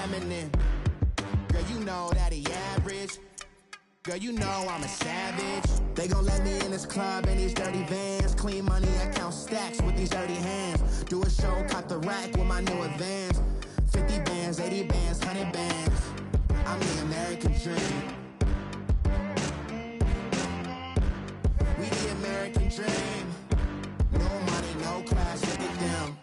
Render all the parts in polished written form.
feminine. Girl, you know that he average. Girl, you know I'm a savage. They gon' let me in this club in these dirty vans. Clean money, I count stacks with these dirty hands. Do a show, cop the rack with my new advance. 50 bands, 80 bands, 100 bands. I'm the American dream. We the American dream. No money, no class, look at them.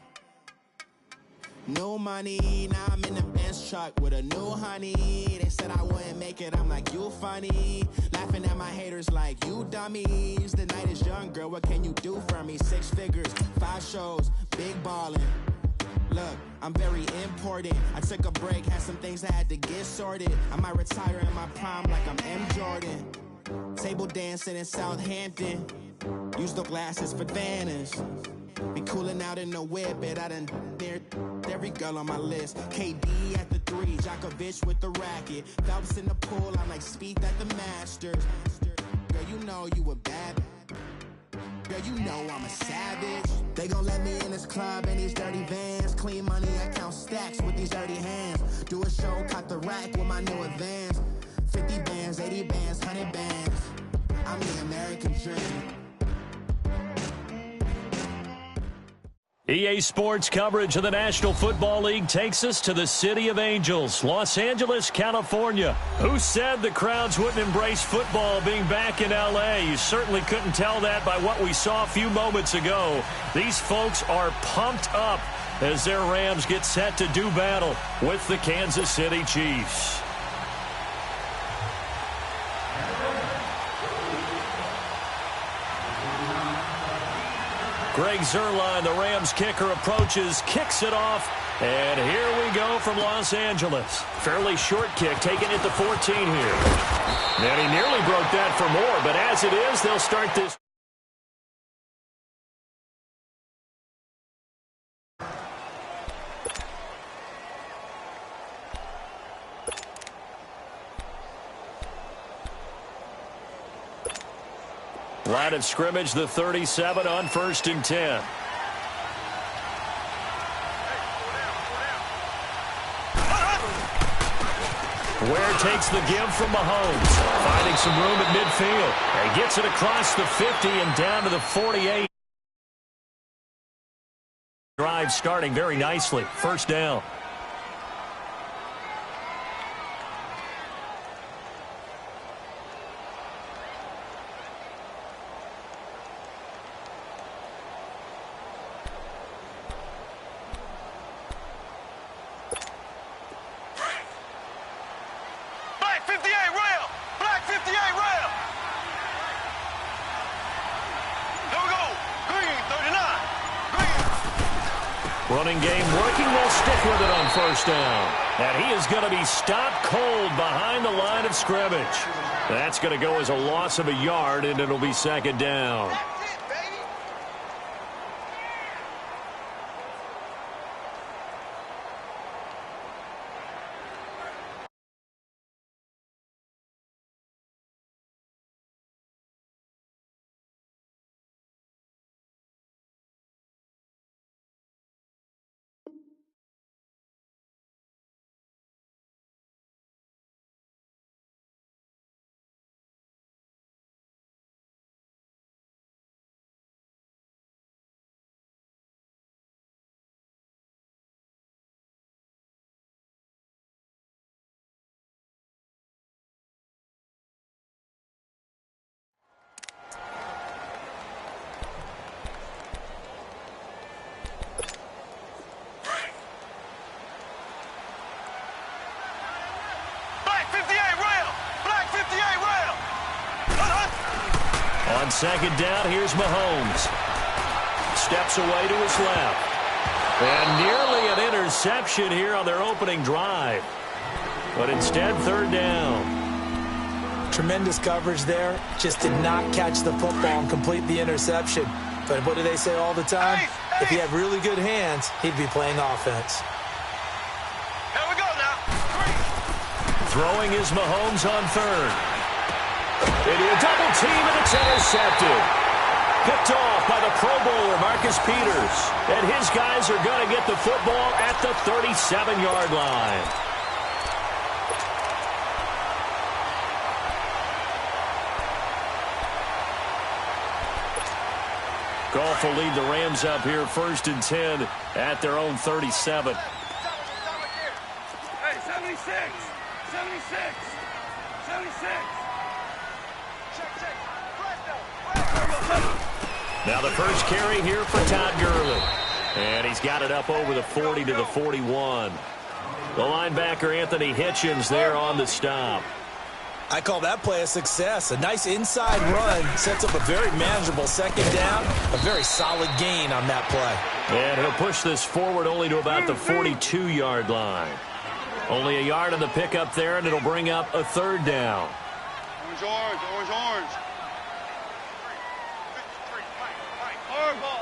No money, now I'm in the Benz truck with a new honey. They said I wouldn't make it, I'm like, you funny. Laughing at my haters like, you dummies. The night is young, girl, what can you do for me? 6 figures, 5 shows, big ballin'. Look, I'm very important. I took a break, had some things I had to get sorted. I might retire in my prime like I'm M. Jordan. Table dancing in Southampton. Use the glasses for Vannas. Be cooling out in the whip, but I done near every girl on my list. KD at the 3, Djokovic with the racket. Phelps in the pool, I'm like Spieth at the Masters. Girl, you know you a bad. Girl, you know I'm a savage. They gon' let me in this club in these dirty vans. Clean money, I count stacks with these dirty hands. Do a show, cop the rack with my new advance. 50 bands, 80 bands, 100 bands. I'm the American dream. EA Sports coverage of the National Football League takes us to the City of Angels, Los Angeles, California. Who said the crowds wouldn't embrace football being back in L.A.? You certainly couldn't tell that by what we saw a few moments ago. These folks are pumped up as their Rams get set to do battle with the Kansas City Chiefs. Greg Zuerlein, the Rams kicker, approaches, kicks it off, and here we go from Los Angeles. Fairly short kick, taken at the 14 here. And he nearly broke that for more, but as it is, they'll start this. Line of scrimmage, the 37 on 1st and 10. Ware takes the give from Mahomes, finding some room at midfield. He gets it across the 50 and down to the 48. Drive starting very nicely. First down. Running game working, they'll stick with it on first down. And he is going to be stopped cold behind the line of scrimmage. That's going to go as a loss of a yard, and it'll be 2nd down. On 2nd down, here's Mahomes. Steps away to his left. And nearly an interception here on their opening drive. But instead, 3rd down. Tremendous coverage there. Just did not catch the football and complete the interception. But what do they say all the time? If he had really good hands, he'd be playing offense. Here we go now. Throwing is Mahomes on 3rd. They do a double team, and it's intercepted. Picked off by the Pro Bowler, Marcus Peters. And his guys are going to get the football at the 37-yard line. Goff will lead the Rams up here 1st and 10 at their own 37. Hey, 76! 76! 76! Check. Now the first carry here for Todd Gurley. And he's got it up over the 40 to the 41. The linebacker Anthony Hitchens there on the stop. I call that play a success. A nice inside run sets up a very manageable 2nd down. A very solid gain on that play. And he'll push this forward only to about the 42-yard line. Only a yard on the pickup there, and it'll bring up a 3rd down. Orange. Hardball.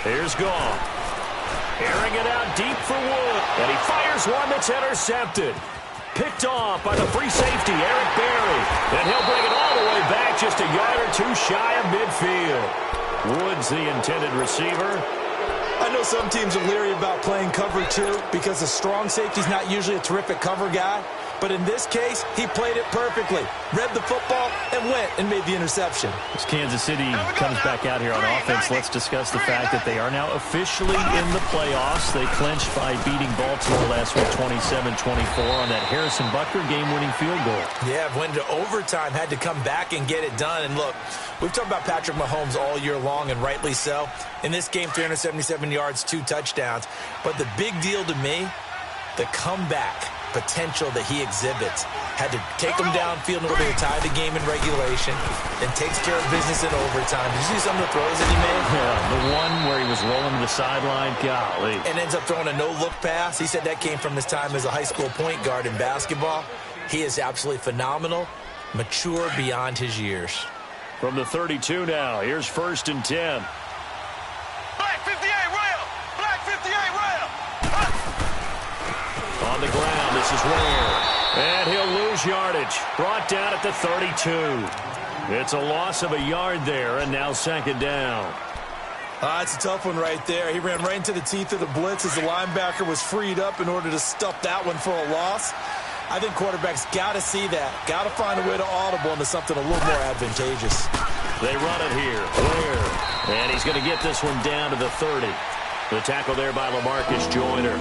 Here's Goff. Airing it out deep for Wood. And he fires one that's intercepted. Picked off by the free safety, Eric Berry. And he'll bring it all the way back just a yard or two shy of midfield. Wood's the intended receiver. I know some teams are leery about playing cover 2 because a strong safety's not usually a terrific cover guy. But in this case, he played it perfectly. Read the football and went and made the interception. As Kansas City comes back out here on offense, let's discuss the fact that they are now officially in the playoffs. They clinched by beating Baltimore last week 27-24 on that Harrison Butker game-winning field goal. Yeah, went to overtime, had to come back and get it done. And look, we've talked about Patrick Mahomes all year long, and rightly so. In this game, 377 yards, 2 touchdowns. But the big deal to me, the comeback potential that he exhibits. Had to take him downfield in order to tie the game in regulation, and takes care of business in overtime. Did you see some of the throws that he made? Yeah, the one where he was rolling to the sideline, golly. And ends up throwing a no-look pass. He said that came from his time as a high school point guard in basketball. He is absolutely phenomenal, mature beyond his years. From the 32 now, here's 1st and 10. Black 58 rail! Black 58 rail! On the ground, this is Ware. And he'll lose yardage. Brought down at the 32. It's a loss of a yard there, and now 2nd down. It's a tough one right there. He ran right into the teeth of the blitz as the linebacker was freed up in order to stuff that one for a loss. I think quarterbacks got to see that. Got to find a way to audible into something a little more advantageous. They run it here. Ware. And he's going to get this one down to the 30. The tackle there by LaMarcus Joyner.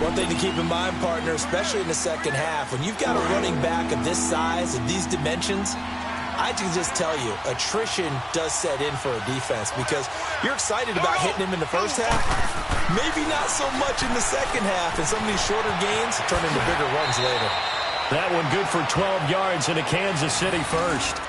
One thing to keep in mind, partner, especially in the 2nd half, when you've got a running back of this size, of these dimensions, I can just tell you, attrition does set in for a defense because you're excited about hitting him in the 1st half. Maybe not so much in the 2nd half, and some of these shorter gains turn into bigger runs later. That one good for 12 yards into Kansas City 1st.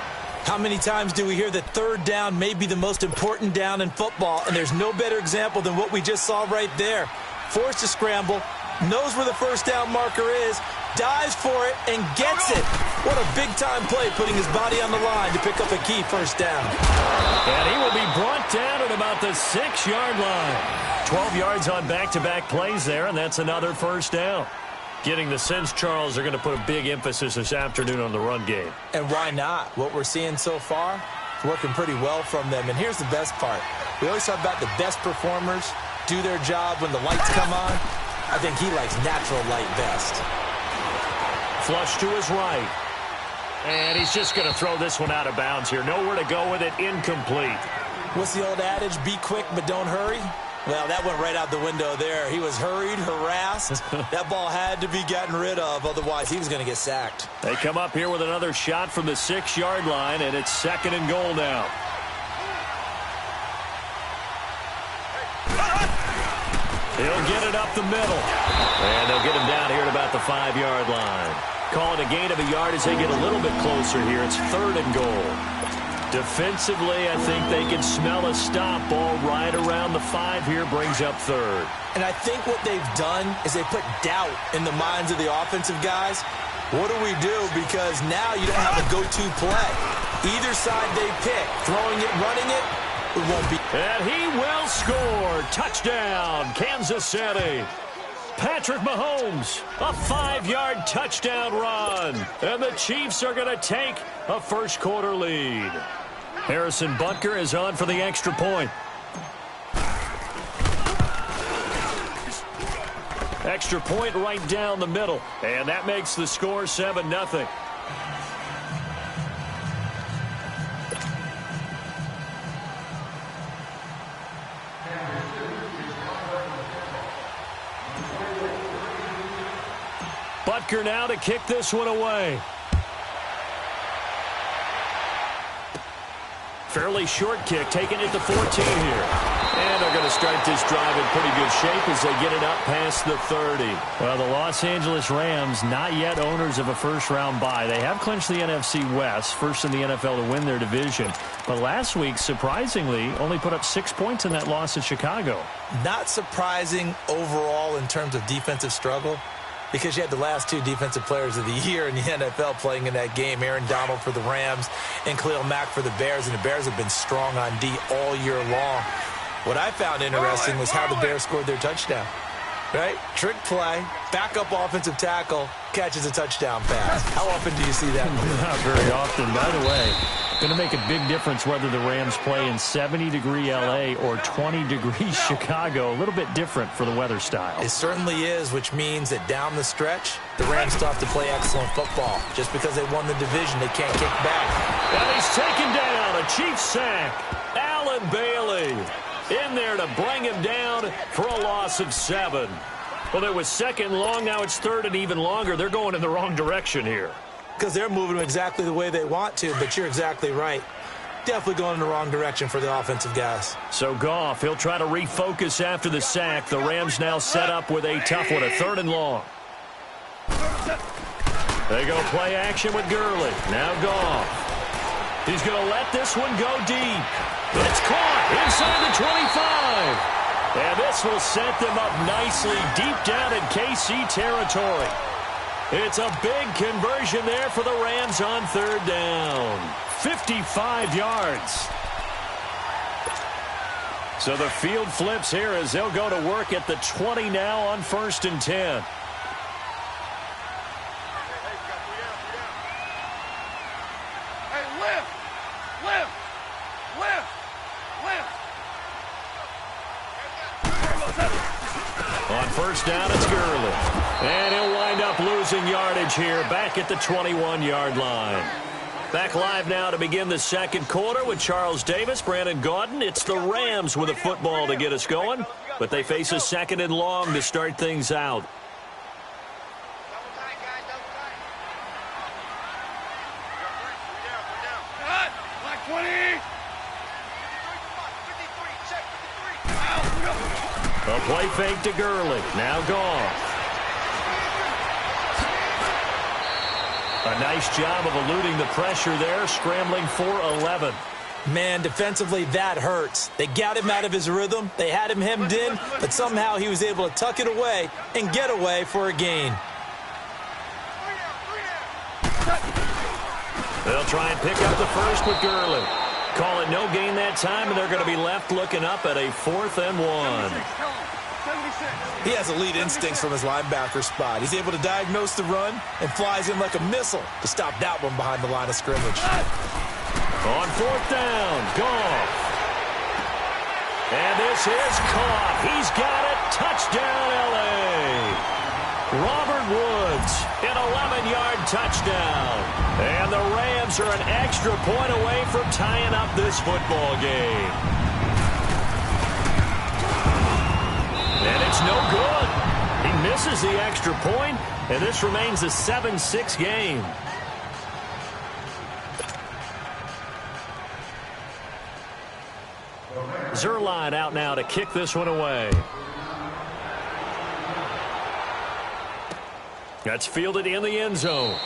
How many times do we hear that 3rd down may be the most important down in football, and there's no better example than what we just saw right there. Forced to scramble, knows where the 1st down marker is, dives for it, and gets it. What a big-time play, putting his body on the line to pick up a key 1st down. And he will be brought down at about the 6-yard line. 12 yards on back-to-back plays there, and that's another 1st down. Getting the sense, Charles, they're going to put a big emphasis this afternoon on the run game. And why not? What we're seeing so far is working pretty well from them. And here's the best part. We always talk about the best performers do their job when the lights come on. I think he likes natural light best. Flush to his right. And he's just going to throw this one out of bounds here. Nowhere to go with it. Incomplete. What's the old adage? Be quick, but don't hurry. Well, that went right out the window there. He was hurried, harassed. That ball had to be gotten rid of, otherwise he was going to get sacked. They come up here with another shot from the 6-yard line, and it's 2nd and goal now. He'll get it up the middle. And they'll get him down here at about the 5-yard line. Call it a gain of a yard as they get a little bit closer here. It's 3rd and goal. Defensively, I think they can smell a stop. Ball right around the 5 here, brings up 3rd. And I think what they've done is they put doubt in the minds of the offensive guys. What do we do? Because now you don't have a go-to play. Either side they pick, throwing it, running it, it won't be. And he will score. Touchdown, Kansas City. Patrick Mahomes, a 5-yard touchdown run. And the Chiefs are going to take a first-quarter lead. Harrison Butker is on for the extra point. Extra point right down the middle. And that makes the score 7-0. Butker now to kick this one away. Fairly short kick, taking it to 14 here. And they're going to start this drive in pretty good shape as they get it up past the 30. Well, the Los Angeles Rams, not yet owners of a first-round bye. They have clinched the NFC West, first in the NFL to win their division. But last week, surprisingly, only put up 6 points in that loss at Chicago. Not surprising overall in terms of defensive struggle, because you had the last two defensive players of the year in the NFL playing in that game, Aaron Donald for the Rams and Khalil Mack for the Bears, and the Bears have been strong on D all year long. What I found interesting was how the Bears scored their touchdown, right? Trick play, backup offensive tackle, catches a touchdown pass. How often do you see that? Not very often. By the way, going to make a big difference whether the Rams play in 70-degree L.A. or 20-degree Chicago. A little bit different for the weather style. It certainly is, which means that down the stretch, the Rams still have to play excellent football. Just because they won the division, they can't kick back. And he's taken down. A Chiefs sack. Allen Bailey in there to bring him down for a loss of 7. Well, it was second long. Now it's third and even longer. They're going in the wrong direction here. Because they're moving exactly the way they want to, but you're exactly right. Definitely going in the wrong direction for the offensive guys. So Goff, he'll try to refocus after the sack. The Rams now set up with a tough one, a third and long. They go play action with Gurley. Now Goff. He's going to let this one go deep. It's caught inside the 25. And this will set them up nicely deep down in KC territory. It's a big conversion there for the Rams on third down. 55 yards. So the field flips here as they'll go to work at the 20 now on 1st and 10. On first down, it's Gurley. And he'll wind up losing yardage here back at the 21-yard line. Back live now to begin the second quarter with Charles Davis, Brandon Gaudin. It's the Rams with a football to get us going, but they face a second and long to start things out. A play fake to Gurley. Now Goff. A nice job of eluding the pressure there, scrambling for 11. Man, defensively, that hurts. They got him out of his rhythm. They had him hemmed in, but somehow he was able to tuck it away and get away for a gain. They'll try and pick up the first with Gurley. Call it no gain that time, and they're going to be left looking up at a 4th and 1. He has elite instincts from his linebacker spot. He's able to diagnose the run and flies in like a missile to stop that one behind the line of scrimmage. On 4th down, Goff. And this is caught. He's got it. Touchdown, L.A. Robert Woods, an 11-yard touchdown. And the Rams are an extra point away from tying up this football game. And it's no good. He misses the extra point, and this remains a 7-6 game. Zerline out now to kick this one away. That's fielded in the end zone.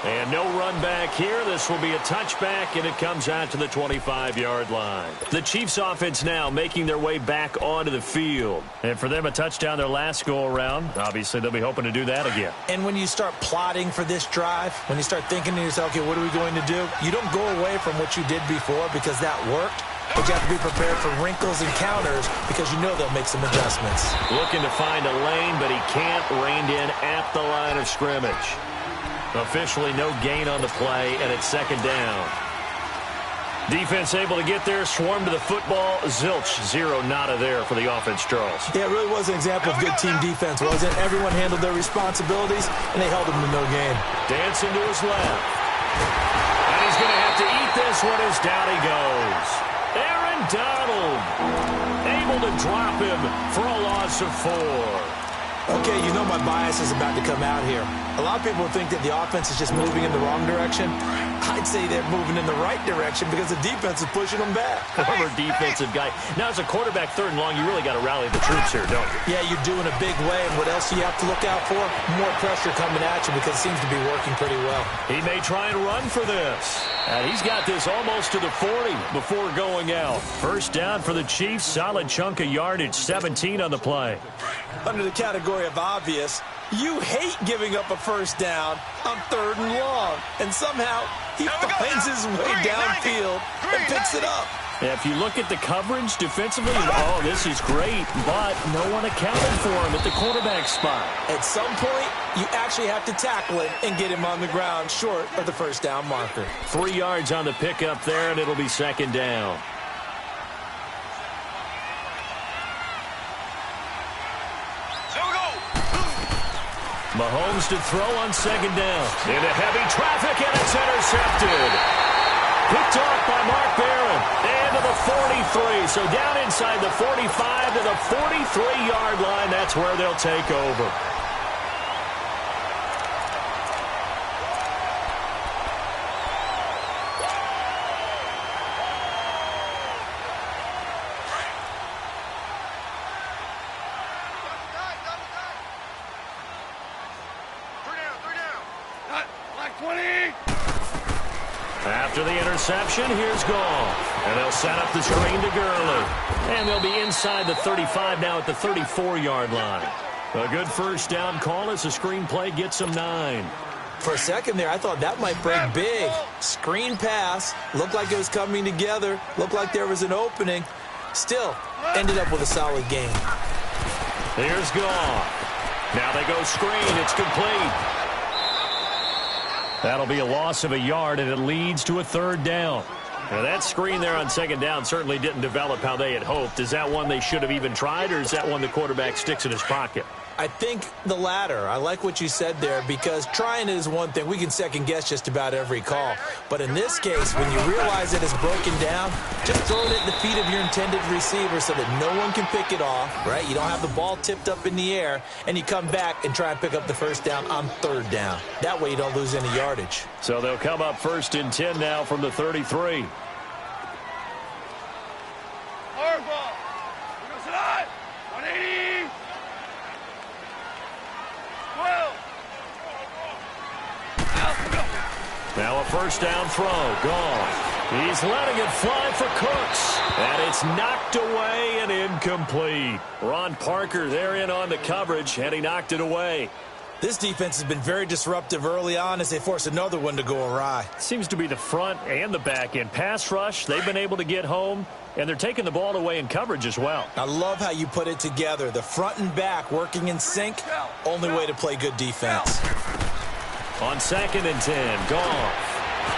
And no run back here. This will be a touchback, and it comes out to the 25-yard line. The Chiefs offense now making their way back onto the field. And for them, a touchdown their last go-around. Obviously, they'll be hoping to do that again. And when you start plotting for this drive, when you start thinking to yourself, okay, what are we going to do? You don't go away from what you did before because that worked. But you have to be prepared for wrinkles and counters because you know they'll make some adjustments. Looking to find a lane, but he can't. Reined in at the line of scrimmage. Officially no gain on the play, and it's second down. Defense able to get there, swarm to the football. Zilch, zero, nada there for the offense, Charles. Yeah, it really was an example of good team defense, wasn't it? Everyone handled their responsibilities, and they held them to no gain. Dancing to his left. And he's going to have to eat this one as down he goes. Aaron Donald able able to drop him for a loss of 4. Okay, you know my bias is about to come out here. A lot of people think that the offense is just moving in the wrong direction. I'd say they're moving in the right direction because the defense is pushing them back. Former defensive guy. Now, as a quarterback, 3rd and long, you really got to rally the troops here, don't you? Yeah, you're doing a big way, and what else do you have to look out for? More pressure coming at you because it seems to be working pretty well. He may try and run for this. And he's got this almost to the 40 before going out. First down for the Chiefs. Solid chunk of yardage, 17 on the play. Under the category of obvious, you hate giving up a first down on 3rd and long. And somehow he finds his way downfield and picks it up. If you look at the coverage defensively, oh, this is great, but no one accounted for him at the quarterback spot. At some point, you actually have to tackle him and get him on the ground short of the first down marker. 3 yards on the pickup there, and it'll be 2nd down. Mahomes to throw on 2nd down. Into heavy traffic, and it's intercepted. Picked off by Mark Barron. And to the 43. So down inside the 45 to the 43-yard line. That's where they'll take over. After the interception, here's Goff. And they'll set up the screen to Gurley. And they'll be inside the 35 now at the 34-yard line. A good first down call as the screen play gets them 9. For a second there, I thought that might break big. Screen pass. Looked like it was coming together. Looked like there was an opening. Still, ended up with a solid game. Here's Goff. Now they go screen. It's complete. That'll be a loss of a yard, and it leads to a 3rd down. Now, that screen there on 2nd down certainly didn't develop how they had hoped. Is that one they should have even tried, or is that one the quarterback sticks in his pocket? I think the latter. I like what you said there because trying it is one thing. We can second-guess just about every call. But in this case, when you realize it is broken down, just throw it at the feet of your intended receiver so that no one can pick it off, right? You don't have the ball tipped up in the air, and you come back and try and pick up the first down on 3rd down. That way you don't lose any yardage. So they'll come up 1st and 10 now from the 33. Hardball. 180. 12. Now a first down throw. Gone. He's letting it fly for Cooks. And it's knocked away and incomplete. Ron Parker there in on the coverage, and he knocked it away. This defense has been very disruptive early on as they force another one to go awry. Seems to be the front and the back end. Pass rush, they've been able to get home, and they're taking the ball away in coverage as well. I love how you put it together. The front and back working in sync. Only way to play good defense. On 2nd and 10, Goff.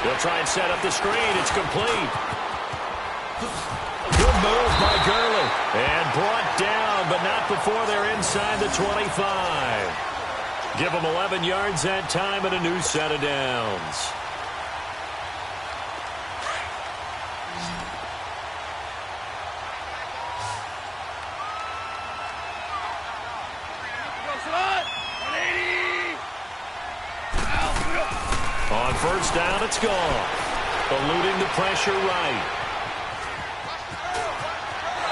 They'll try and set up the screen. It's complete. Good move by Gurley. And brought down, but not before they're inside the 25. Give them 11 yards that time and a new set of downs. On first down, it's gone. Eluding the pressure right.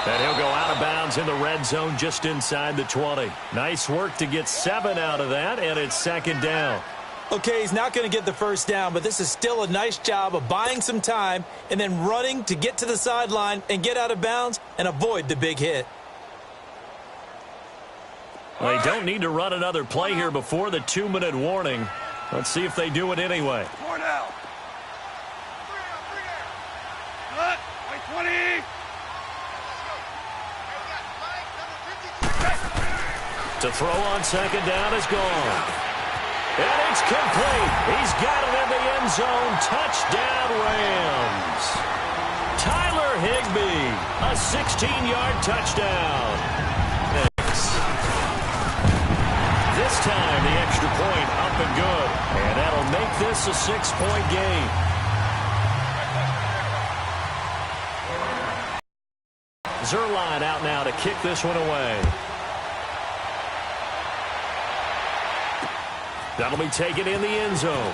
And he'll go out of bounds in the red zone just inside the 20. Nice work to get 7 out of that, and it's 2nd down. Okay, he's not going to get the first down, but this is still a nice job of buying some time and then running to get to the sideline and get out of bounds and avoid the big hit. Well, they don't need to run another play here before the 2-minute warning. Let's see if they do it anyway. 4 now. 20. To throw on 2nd down is gone. And it's complete. He's got it in the end zone. Touchdown, Rams. Tyler Higbee, a 16-yard touchdown. This time, the extra point up and good. And that'll make this a 6-point game. Zerline out now to kick this one away. That'll be taken in the end zone.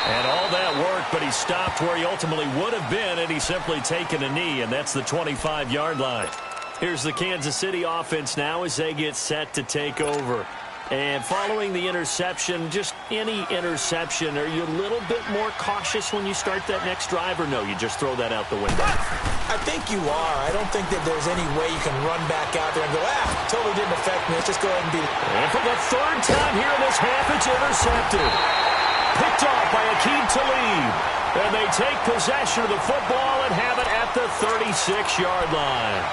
And all that work, but he stopped where he ultimately would have been had he simply taken a knee, and that's the 25-yard line. Here's the Kansas City offense now as they get set to take over. And following the interception, just any interception, are you a little bit more cautious when you start that next drive, or no, you just throw that out the window? I think you are. I don't think that there's any way you can run back out there and go, totally didn't affect me. Let's just go ahead and beat it. And for the third time here in this half, it's intercepted. Picked off by Aqib Talib. And they take possession of the football and have it at the 36-yard line.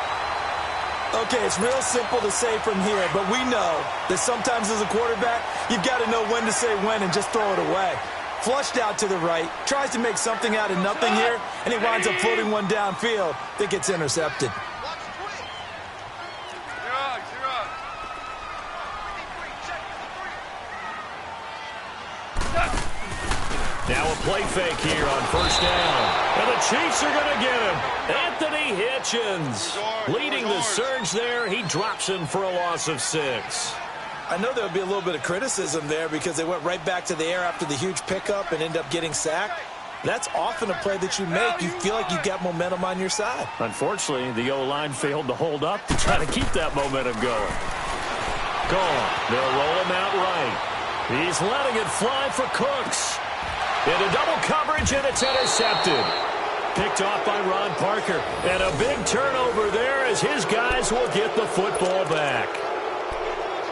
Okay, it's real simple to say from here, but we know that sometimes as a quarterback, you've got to know when to say when and just throw it away. Flushed out to the right, tries to make something out of nothing here, and he winds up floating one downfield that gets intercepted. Now a play fake here on first down. And the Chiefs are going to get him. Anthony Hitchens leading the surge there. He drops him for a loss of 6. I know there would be a little bit of criticism there because they went right back to the air after the huge pickup and end up getting sacked. That's often a play that you make. You feel like you've got momentum on your side. Unfortunately, the O-line failed to hold up to try to keep that momentum going. Gone. They'll roll him out right. He's letting it fly for Cooks. Into double coverage, and it's intercepted. Picked off by Ron Parker. And a big turnover there as his guys will get the football back.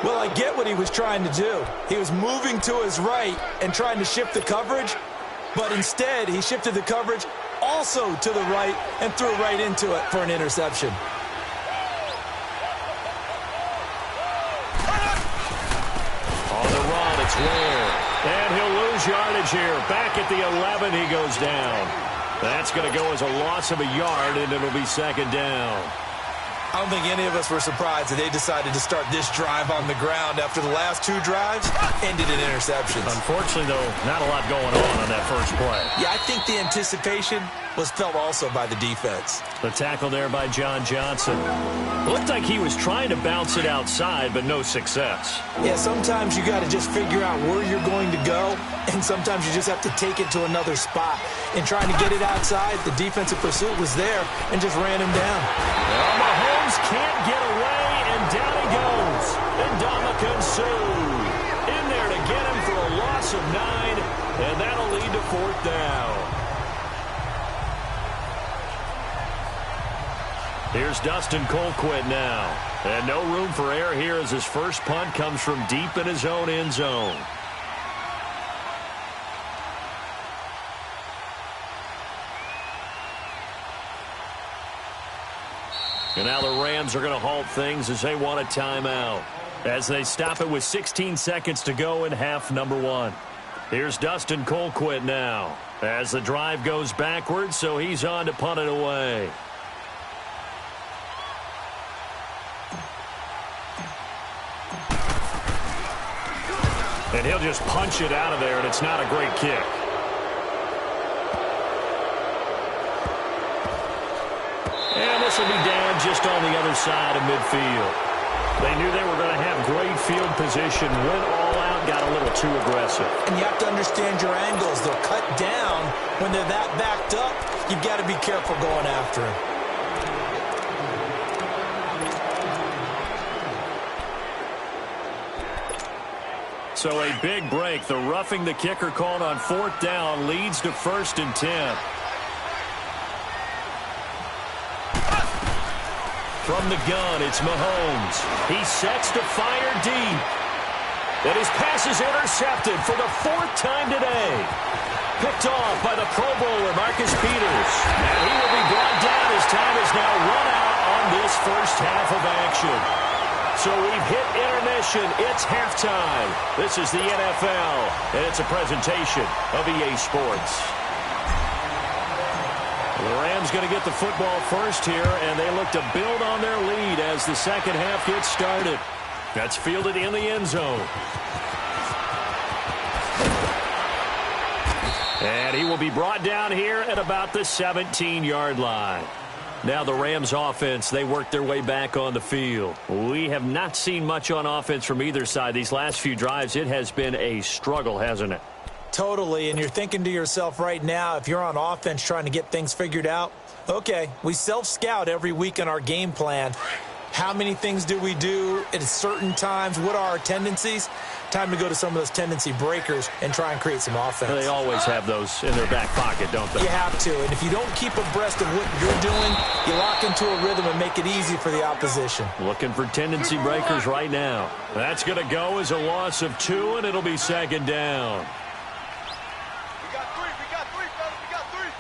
Well, I get what he was trying to do. He was moving to his right and trying to shift the coverage, but instead he shifted the coverage also to the right and threw right into it for an interception. On the run, it's Ware. And he'll lose yardage here. Back at the 11, he goes down. That's going to go as a loss of a yard, and it'll be second down. I don't think any of us were surprised that they decided to start this drive on the ground after the last 2 drives ended in interceptions. Unfortunately, though, not a lot going on that first play. Yeah, I think the anticipation was felt also by the defense. The tackle there by John Johnson. Looked like he was trying to bounce it outside, but no success. Yeah, sometimes you got to just figure out where you're going to go, and sometimes you just have to take it to another spot. In trying to get it outside, the defensive pursuit was there and just ran him down. Well, Mahomes can't get away, and down he goes. And Ndamukong Suh in there to get him for a loss of 9, and that'll lead to 4th down. Here's Dustin Colquitt now. And no room for error here as his first punt comes from deep in his own end zone. And now the Rams are going to halt things as they want a timeout, as they stop it with 16 seconds to go in half number 1. Here's Dustin Colquitt now as the drive goes backwards, so he's on to punt it away. And he'll just punch it out of there, and it's not a great kick. And this will be down just on the other side of midfield. They knew they were going to have great field position, went all out, got a little too aggressive. And you have to understand your angles. They'll cut down when they're that backed up. You've got to be careful going after him. So a big break. The roughing the kicker called on 4th down leads to 1st and 10. From the gun, it's Mahomes. He sets to fire deep. And his pass is intercepted for the 4th time today. Picked off by the Pro Bowler, Marcus Peters. And he will be brought down as time is now run out on this first half of action. So we've hit intermission. It's halftime. This is the NFL, and it's a presentation of EA Sports. The Rams going to get the football first here, and they look to build on their lead as the second half gets started. That's fielded in the end zone. And he will be brought down here at about the 17-yard line. Now the Rams offense, they work their way back on the field. We have not seen much on offense from either side. These last few drives, it has been a struggle, hasn't it? Totally, and you're thinking to yourself right now, if you're on offense trying to get things figured out, okay, we self-scout every week on our game plan. How many things do we do at certain times? What are our tendencies? Time to go to some of those tendency breakers and try and create some offense. They always have those in their back pocket, don't they? You have to, and if you don't keep abreast of what you're doing, you lock into a rhythm and make it easy for the opposition. Looking for tendency breakers right now. That's going to go as a loss of 2, and it'll be second down. We got three, fellas, we got three.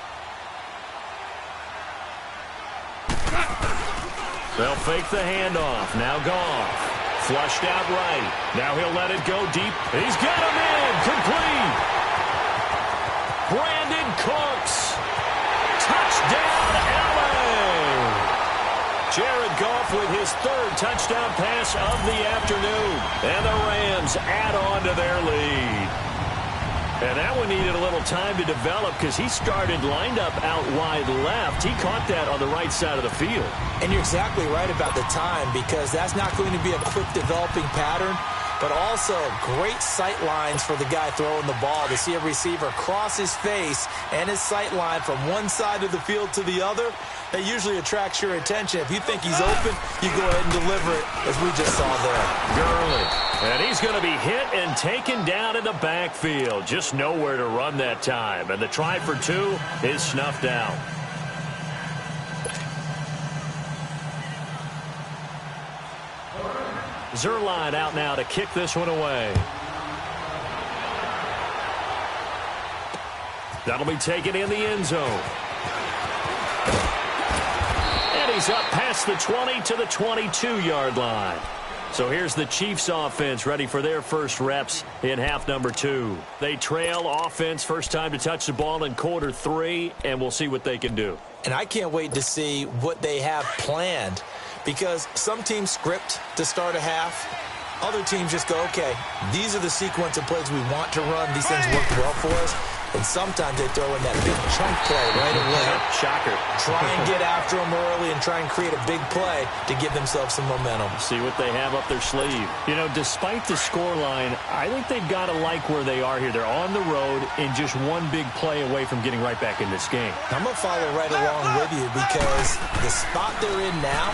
They'll fake the handoff. Now Goff. Flushed out right. Now he'll let it go deep. He's got him in. Complete. Brandon Cooks. Touchdown, LA. Jared Goff with his 3rd touchdown pass of the afternoon. And the Rams add on to their lead. And that one needed a little time to develop because he started lined up out wide left. He caught that on the right side of the field. And you're exactly right about the time because that's not going to be a quick developing pattern, but also great sight lines for the guy throwing the ball to see a receiver cross his face and his sight line from one side of the field to the other. That usually attracts your attention. If you think he's open, you go ahead and deliver it, as we just saw there. Gurley. And he's going to be hit and taken down in the backfield. Just nowhere to run that time. And the try for 2 is snuffed out. Zerline out now to kick this one away. That'll be taken in the end zone. And he's up past the 20 to the 22-yard line. So here's the Chiefs offense ready for their first reps in half number 2. They trail offense first time to touch the ball in quarter 3, and we'll see what they can do. And I can't wait to see what they have planned because some teams script to start a half. Other teams just go, okay, these are the sequence of plays we want to run. These things work well for us. And sometimes they throw in that big chunk play right away. Shocker. Try and get after them early and try and create a big play to give themselves some momentum. See what they have up their sleeve. You know, despite the scoreline, I think they've got to like where they are here. They're on the road and just one big play away from getting right back in this game. I'm going to follow right along with you because the spot they're in now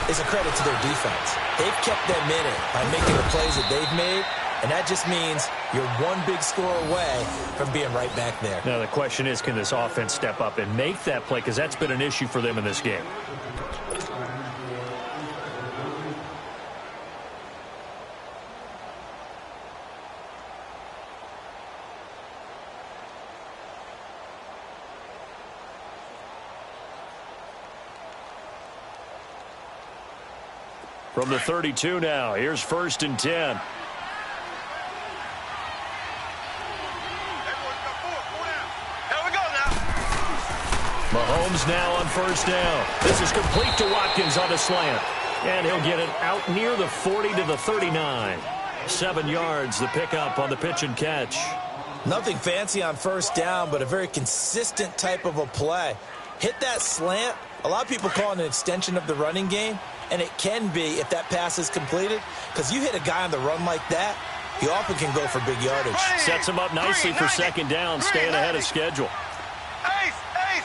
is a credit to their defense. They've kept them in it by making the plays that they've made. And that just means you're one big score away from being right back there. Now, the question is, can this offense step up and make that play? Because that's been an issue for them in this game. From the 32 now, here's 1st and 10. Mahomes now on 1st down. This is complete to Watkins on a slant. And he'll get it out near the 40 to the 39. 7 yards, the pickup on the pitch and catch. Nothing fancy on 1st down, but a very consistent type of a play. Hit that slant. A lot of people call it an extension of the running game, and it can be if that pass is completed, because you hit a guy on the run like that, he often can go for big yardage. Sets him up nicely for 2nd down, staying ahead of schedule. Ace, ace.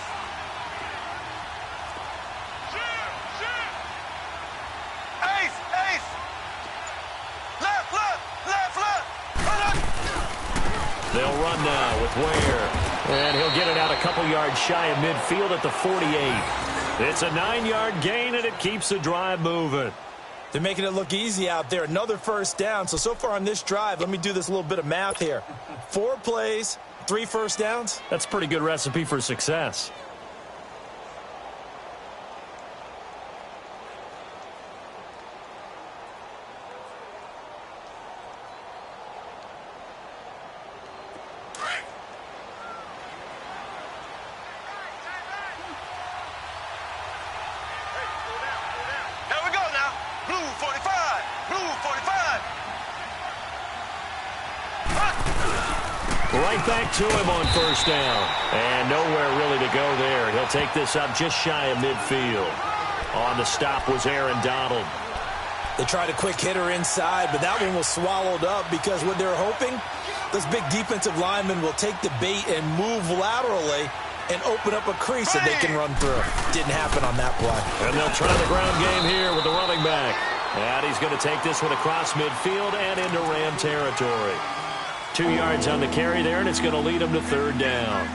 Ace, ace. Left, left, left, left. They'll run now with Ware. And he'll get it out a couple yards shy of midfield at the 48. It's a 9-yard gain, and it keeps the drive moving. They're making it look easy out there. Another 1st down. So far on this drive, let me do this little bit of math here. 4 plays, 3 1st downs. That's a pretty good recipe for success. Right back to him on first down. And nowhere really to go there. He'll take this up just shy of midfield. On the stop was Aaron Donald. They tried a quick hitter inside, but that one was swallowed up because what they're hoping, those big defensive linemen will take the bait and move laterally and open up a crease that they can run through. Didn't happen on that play. And they'll try the ground game here with the running back. And he's going to take this one across midfield and into Ram territory. 2 yards on the carry there, and it's going to lead him to third down.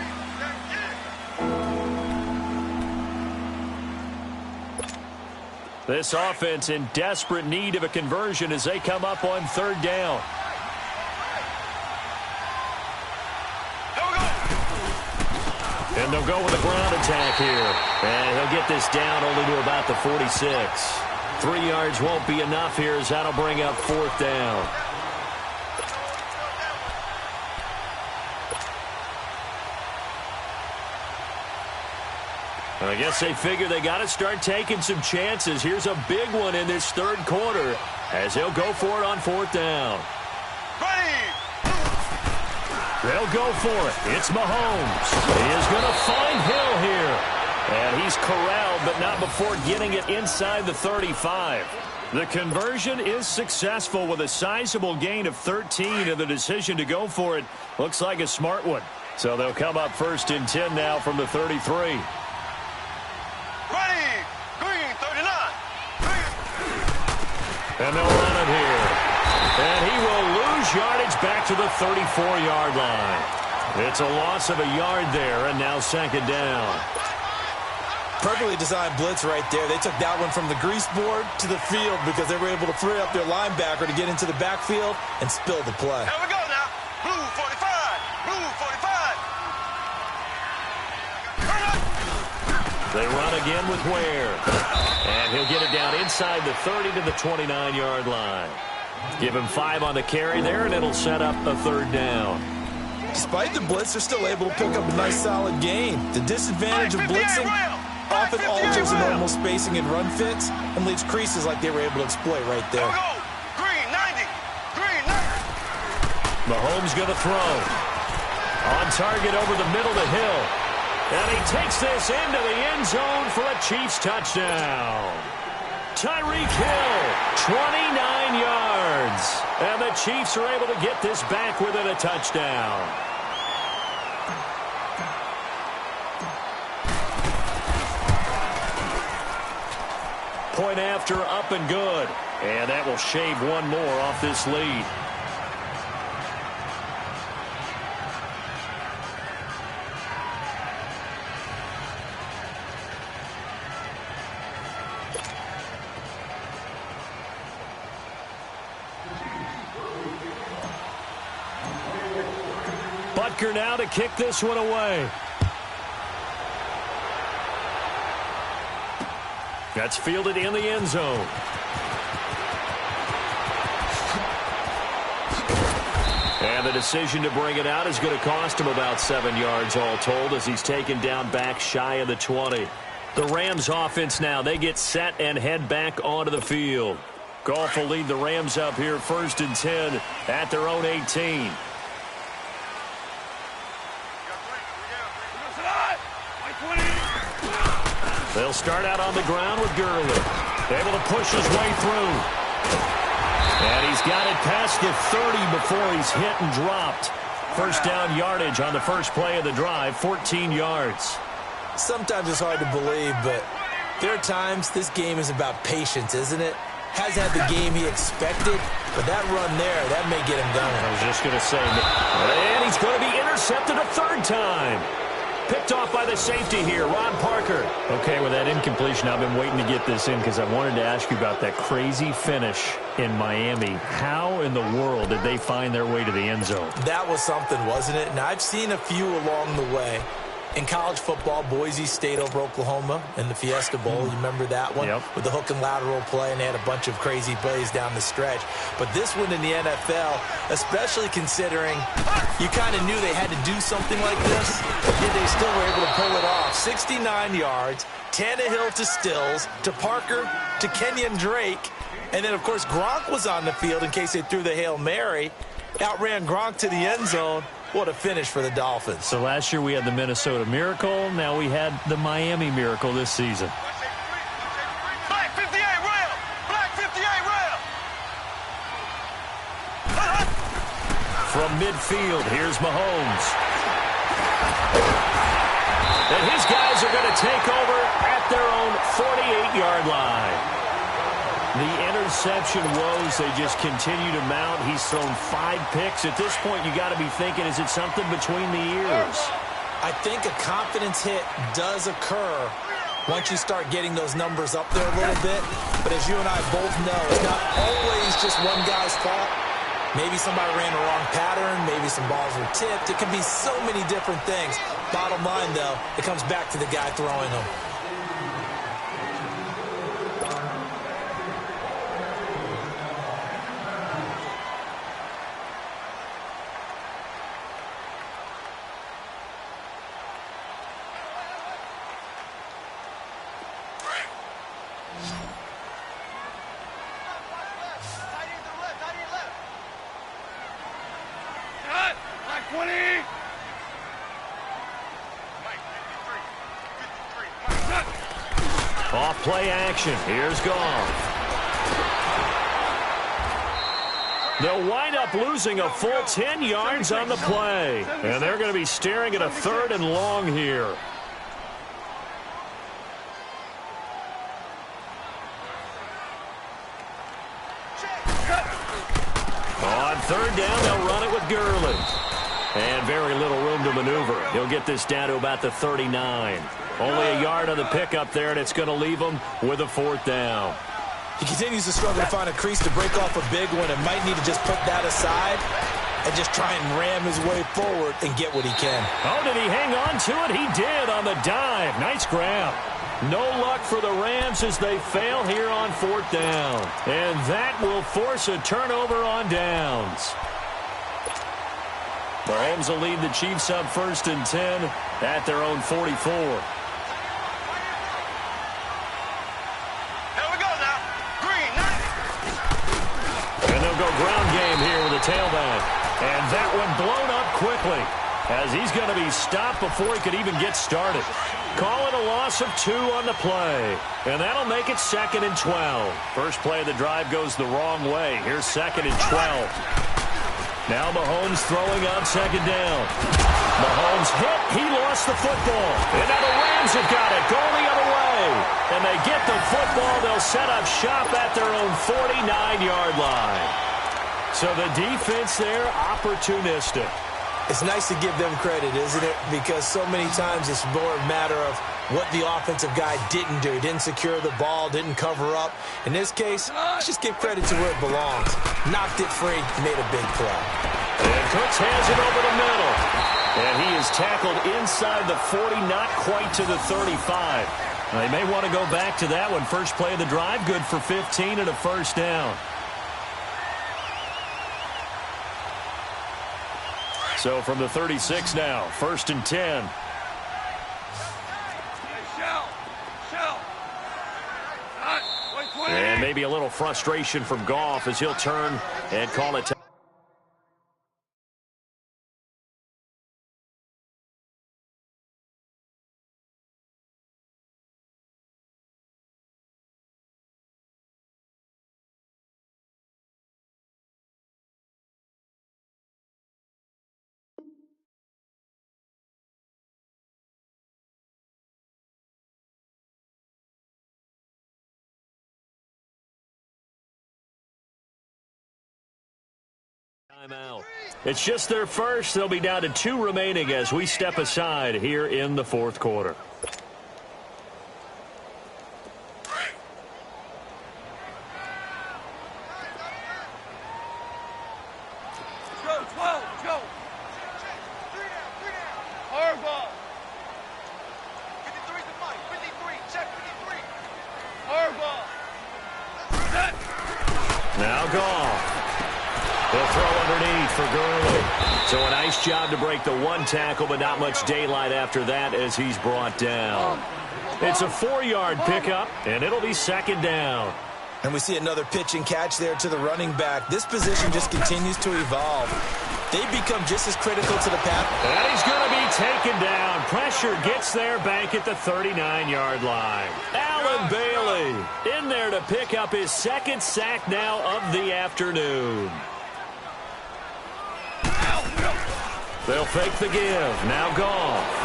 This offense in desperate need of a conversion as they come up on third down. And they'll go with a ground attack here. And he'll get this down only to about the 46. 3 yards won't be enough here as that'll bring up fourth down. I guess they figure they got to start taking some chances. Here's a big one in this third quarter as he'll go for it on fourth down. They'll go for it. It's Mahomes. He is going to find Hill here. And he's corralled, but not before getting it inside the 35. The conversion is successful with a sizable gain of 13, and the decision to go for it looks like a smart one. So they'll come up first and 10 now from the 33. And they'll run it here. And he will lose yardage back to the 34-yard line. It's a loss of a yard there, and now second down. Perfectly designed blitz right there. They took that one from the grease board to the field because they were able to free up their linebacker to get into the backfield and spill the play. Here we go now. Blue 45. Blue 45. They run again with Ware. And he'll get it down inside the 30 to the 29-yard line. Give him 5 on the carry there, and it'll set up a third down. Despite the blitz, they're still able to pick up a nice solid gain. The disadvantage of blitzing often alters the normal spacing and run fits and leaves creases like they were able to exploit right there. Green 90. Green 90. Mahomes going to throw. On target over the middle to Hill. And he takes this into the end zone for a Chiefs touchdown. Tyreek Hill, 29 yards. And the Chiefs are able to get this back within a touchdown. Point after, up and good. And that will shave one more off this lead. Butker now to kick this one away. That's fielded in the end zone. And the decision to bring it out is going to cost him about 7 yards all told as he's taken down back shy of the 20. The Rams offense now, they get set and head back onto the field. Goff will lead the Rams up here first and 10 at their own 18. They'll start out on the ground with Gurley. Able to push his way through. And he's got it past the 30 before he's hit and dropped. First down yardage on the first play of the drive, 14 yards. Sometimes it's hard to believe, but there are times this game is about patience, isn't it? Has had the game he expected, but that run there, that may get him done. I was just going to say, and he's going to be intercepted a third time. Picked off by the safety here, Ron Parker. Okay, with that incompletion, I've been waiting to get this in because I wanted to ask you about that crazy finish in Miami. How in the world did they find their way to the end zone? That was something, wasn't it? And I've seen a few along the way. In college football, Boise State over Oklahoma in the Fiesta Bowl. You remember that one? Yep. With the hook and lateral play, and they had a bunch of crazy plays down the stretch. But this one in the NFL, especially considering you kind of knew they had to do something like this, yet they still were able to pull it off. 69 yards, Tannehill to Stills, to Parker, to Kenyon Drake. And then, of course, Gronk was on the field in case they threw the Hail Mary. Outran Gronk to the end zone. What a finish for the Dolphins. So last year we had the Minnesota Miracle. Now we had the Miami Miracle this season. Black 58 rail! Black 58 rail! From midfield, here's Mahomes. And his guys are going to take over at their own 48-yard line. The interception woes, they just continue to mount. He's thrown 5 picks. At this point, you got to be thinking, is it something between the ears? I think a confidence hit does occur once you start getting those numbers up there a little bit. But as you and I both know, it's not always just one guy's fault. Maybe somebody ran the wrong pattern. Maybe some balls were tipped. It can be so many different things. Bottom line, though, it comes back to the guy throwing them. Off play action. Here's Goff. They'll wind up losing a full 10 yards on the play. And they're going to be staring at a 3rd and long here. On 3rd down, they'll run it with Gurley. And very little room to maneuver. He'll get this down to about the 39. Only a yard on the pickup there, and it's going to leave him with a 4th down. He continues to struggle to find a crease to break off a big one and might need to just put that aside and just try and ram his way forward and get what he can. Oh, did he hang on to it? He did on the dive. Nice grab. No luck for the Rams as they fail here on 4th down. And that will force a turnover on downs. Mahomes will lead the Chiefs up 1st and 10 at their own 44. Ground game here with a tailback. And that one blown up quickly as he's going to be stopped before he could even get started. Call it a loss of 2 on the play. And that'll make it 2nd and 12. First play of the drive goes the wrong way. Here's 2nd and 12. Now Mahomes throwing on 2nd down. Mahomes hit. He lost the football. And now the Rams have got it. Going the other way. And they get the football. They'll set up shop at their own 49-yard line. So the defense there, opportunistic. It's nice to give them credit, isn't it? Because so many times it's more a matter of what the offensive guy didn't do. He didn't secure the ball, didn't cover up. In this case, let's just give credit to where it belongs. Knocked it free, made a big play. And Cooks has it over the middle. And he is tackled inside the 40, not quite to the 35. They may want to go back to that one. First play of the drive, good for 15 and a 1st down. So from the 36 now, 1st and 10. And maybe a little frustration from Goff as he'll turn and call it. Timeout. It's just their first. They'll be down to 2 remaining as we step aside here in the 4th quarter. Go, 12, go. Hard ball. 53's the mic. 53, check 53. Hard ball. Now Goff. They'll throw underneath for Gurley. So a nice job to break the 1 tackle, but not much daylight after that as he's brought down. It's a 4-yard pickup, and it'll be 2nd down. And we see another pitch and catch there to the running back. This position just continues to evolve. they become just as critical to the pass. And he's going to be taken down. Pressure gets there back at the 39-yard line. Allen Bailey in there to pick up his second sack now of the afternoon. They'll fake the give. Now Goff.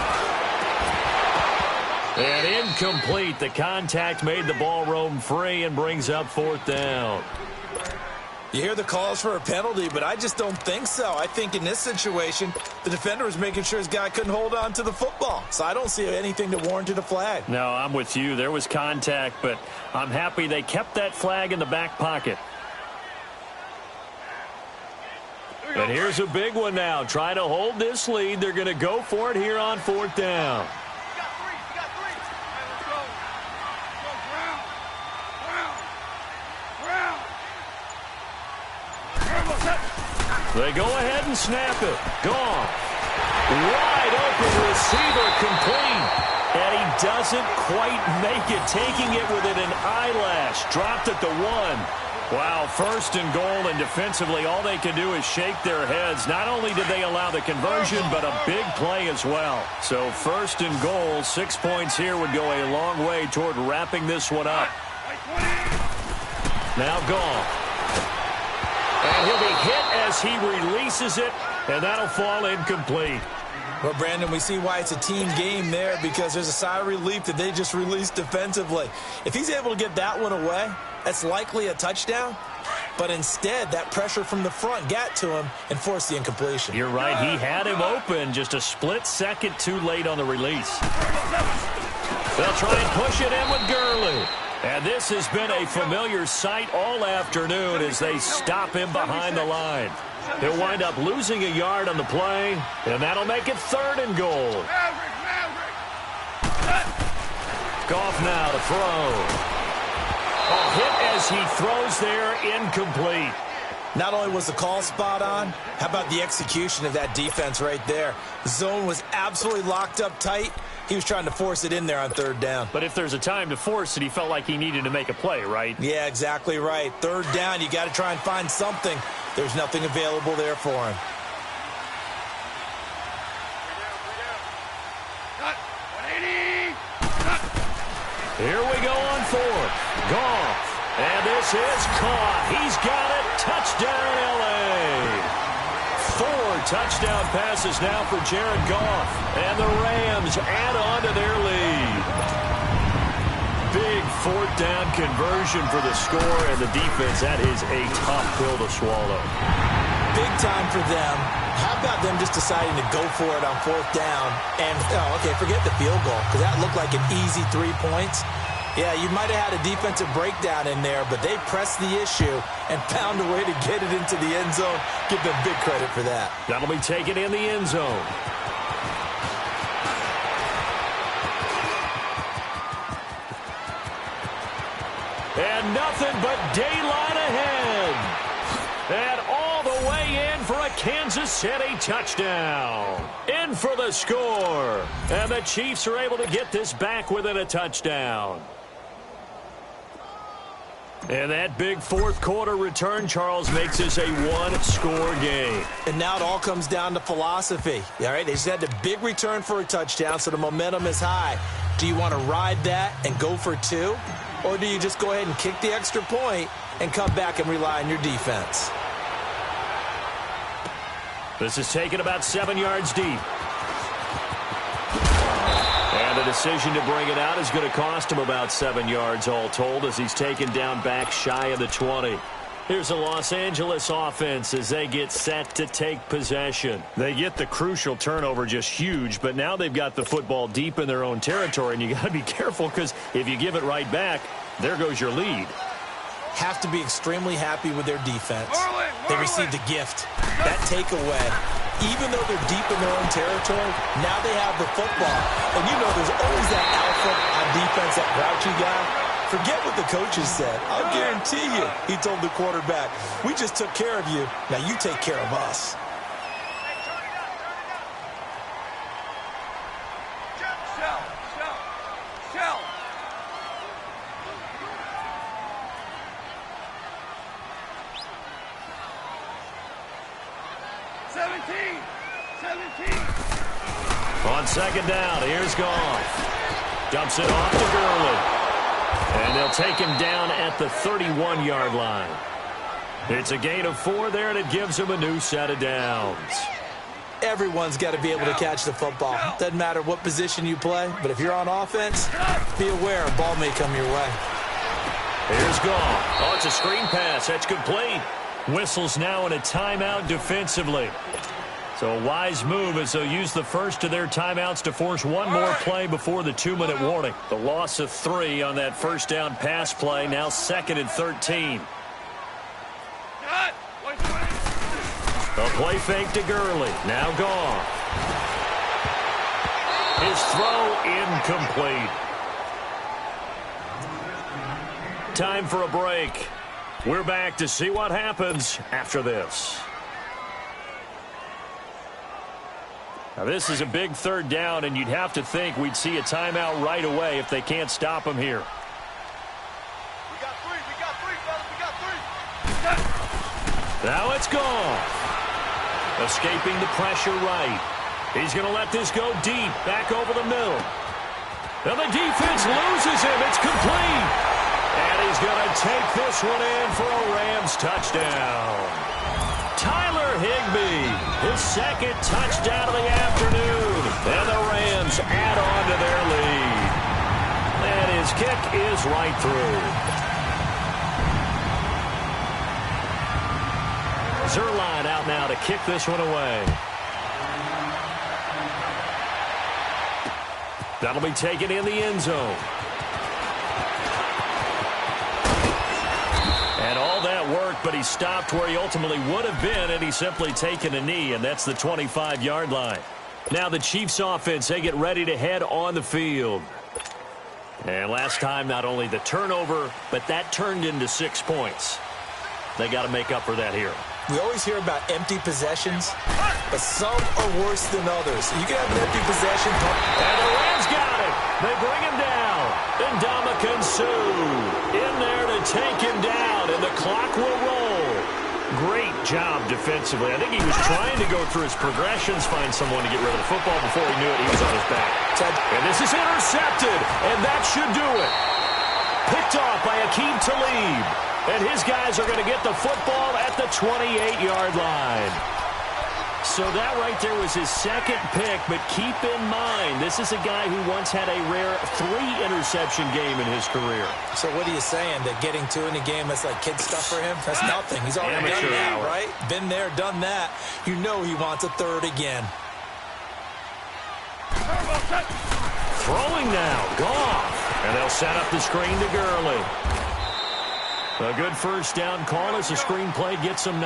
And incomplete. The contact made the ball roam free and brings up fourth down. You hear the calls for a penalty, but I just don't think so. I think in this situation, the defender was making sure his guy couldn't hold on to the football. So I don't see anything that warranted a flag. No, I'm with you. There was contact, but I'm happy they kept that flag in the back pocket. And here's a big one now. Trying to hold this lead. They're going to go for it here on fourth down. They go ahead and snap it. Gone. Wide open receiver complete. And he doesn't quite make it. Taking it within an eyelash. Dropped at the 1. Wow, first and goal, and defensively all they can do is shake their heads. Not only did they allow the conversion, but a big play as well. So first and goal, 6 points here would go a long way toward wrapping this one up. Now Goff. And he'll be hit as he releases it, and that'll fall incomplete. Well, Brandon, we see why it's a team game there, because there's a sigh of relief that they just released defensively. If he's able to get that one away, that's likely a touchdown. But instead, that pressure from the front got to him and forced the incompletion. You're right. He had him open, just a split second too late on the release. They'll try and push it in with Gurley. And this has been a familiar sight all afternoon as they stop him behind the line. He'll wind up losing a yard on the play, and that'll make it third and goal. Goff now to throw. A hit as he throws there, incomplete. Not only was the call spot on, how about the execution of that defense right there? The zone was absolutely locked up tight. He was trying to force it in there on third down. But if there's a time to force it, he felt like he needed to make a play, right? Yeah, exactly right. Third down, you got to try and find something. There's nothing available there for him. Here we go on fourth. Goff. And this is caught. He's got it. Touchdown, L.A. 4 touchdown passes now for Jared Goff. And the Rams add on to their lead. Big fourth down conversion for the score, and the defense, that is a tough pill to swallow. Big time for them. How about them just deciding to go for it on fourth down? And, okay, forget the field goal, because that looked like an easy 3 points. Yeah, you might have had a defensive breakdown in there, but they pressed the issue and found a way to get it into the end zone. Give them big credit for that. That'll be taken in the end zone. And nothing but daylight ahead. And all the way in for a Kansas City touchdown. In for the score. And the Chiefs are able to get this back within a touchdown. And that big fourth quarter return, Charles, makes this a one-score game. And now it all comes down to philosophy. All right, they just had a big return for a touchdown, so the momentum is high. Do you want to ride that and go for 2? Or do you just go ahead and kick the extra point and come back and rely on your defense? This is taken about 7 yards deep. And the decision to bring it out is going to cost him about 7 yards all told as he's taken down back shy of the 20. Here's the Los Angeles offense as they get set to take possession. They get the crucial turnover, just huge, but now they've got the football deep in their own territory, and you got to be careful because if you give it right back, there goes your lead. Have to be extremely happy with their defense. They received a gift. That takeaway, even though they're deep in their own territory, now they have the football. And you know there's always that alpha on defense, that grouchy guy. Forget what the coaches said. I'll guarantee you, he told the quarterback, we just took care of you. Now you take care of us. On second down, here's Goff. Dumps it off to Gurley. And they'll take him down at the 31-yard line. It's a gain of 4 there, and it gives him a new set of downs. Everyone's got to be able to catch the football. Doesn't matter what position you play, but if you're on offense, be aware a ball may come your way. Here's Goff. Oh, it's a screen pass. That's complete. Whistles now in a timeout defensively. So a wise move as they'll use the first of their timeouts to force one more play before the 2-minute warning. The loss of 3 on that first down pass play, now 2nd and 13. A play fake to Gurley. Now Goff. His throw incomplete. Time for a break. We're back to see what happens after this. Now, this is a big 3rd down, and you'd have to think we'd see a timeout right away if they can't stop him here. We got 3, fellas, we got 3. Now it's Goff. Escaping the pressure right. He's going to let this go deep, back over the middle. Now the defense loses him. It's complete. And he's going to take this one in for a Rams touchdown. Tyler Higbee, his 2nd touchdown of the afternoon. And the Rams add on to their lead. And his kick is right through. Zerline out now to kick this one away. That'll be taken in the end zone. And all that worked, but he stopped where he ultimately would have been, and he's simply taken a knee, and that's the 25-yard line. Now the Chiefs offense, they get ready to head on the field. And last time, not only the turnover, but that turned into 6 points. They got to make up for that here. We always hear about empty possessions, but some are worse than others. You can have an empty possession. And the Rams got it. They bring him down. And Ndamukong Suh in there to take him down, and the clock will roll. Great job defensively. I think he was trying to go through his progressions, find someone to get rid of the football. Before he knew it, he was on his back. And this is intercepted, and that should do it. Picked off by Akeem Talib. And his guys are going to get the football at the 28-yard line. So that right there was his 2nd pick, but keep in mind, this is a guy who once had a rare 3-interception game in his career. So what are you saying, that getting 2 in a game, that's like kid stuff for him? That's nothing. He's already done that, right? Been there, done that. You know he wants a 3rd again. Throwing now, Goff. And they'll set up the screen to Gurley. A good first down call as the screenplay gets him 9.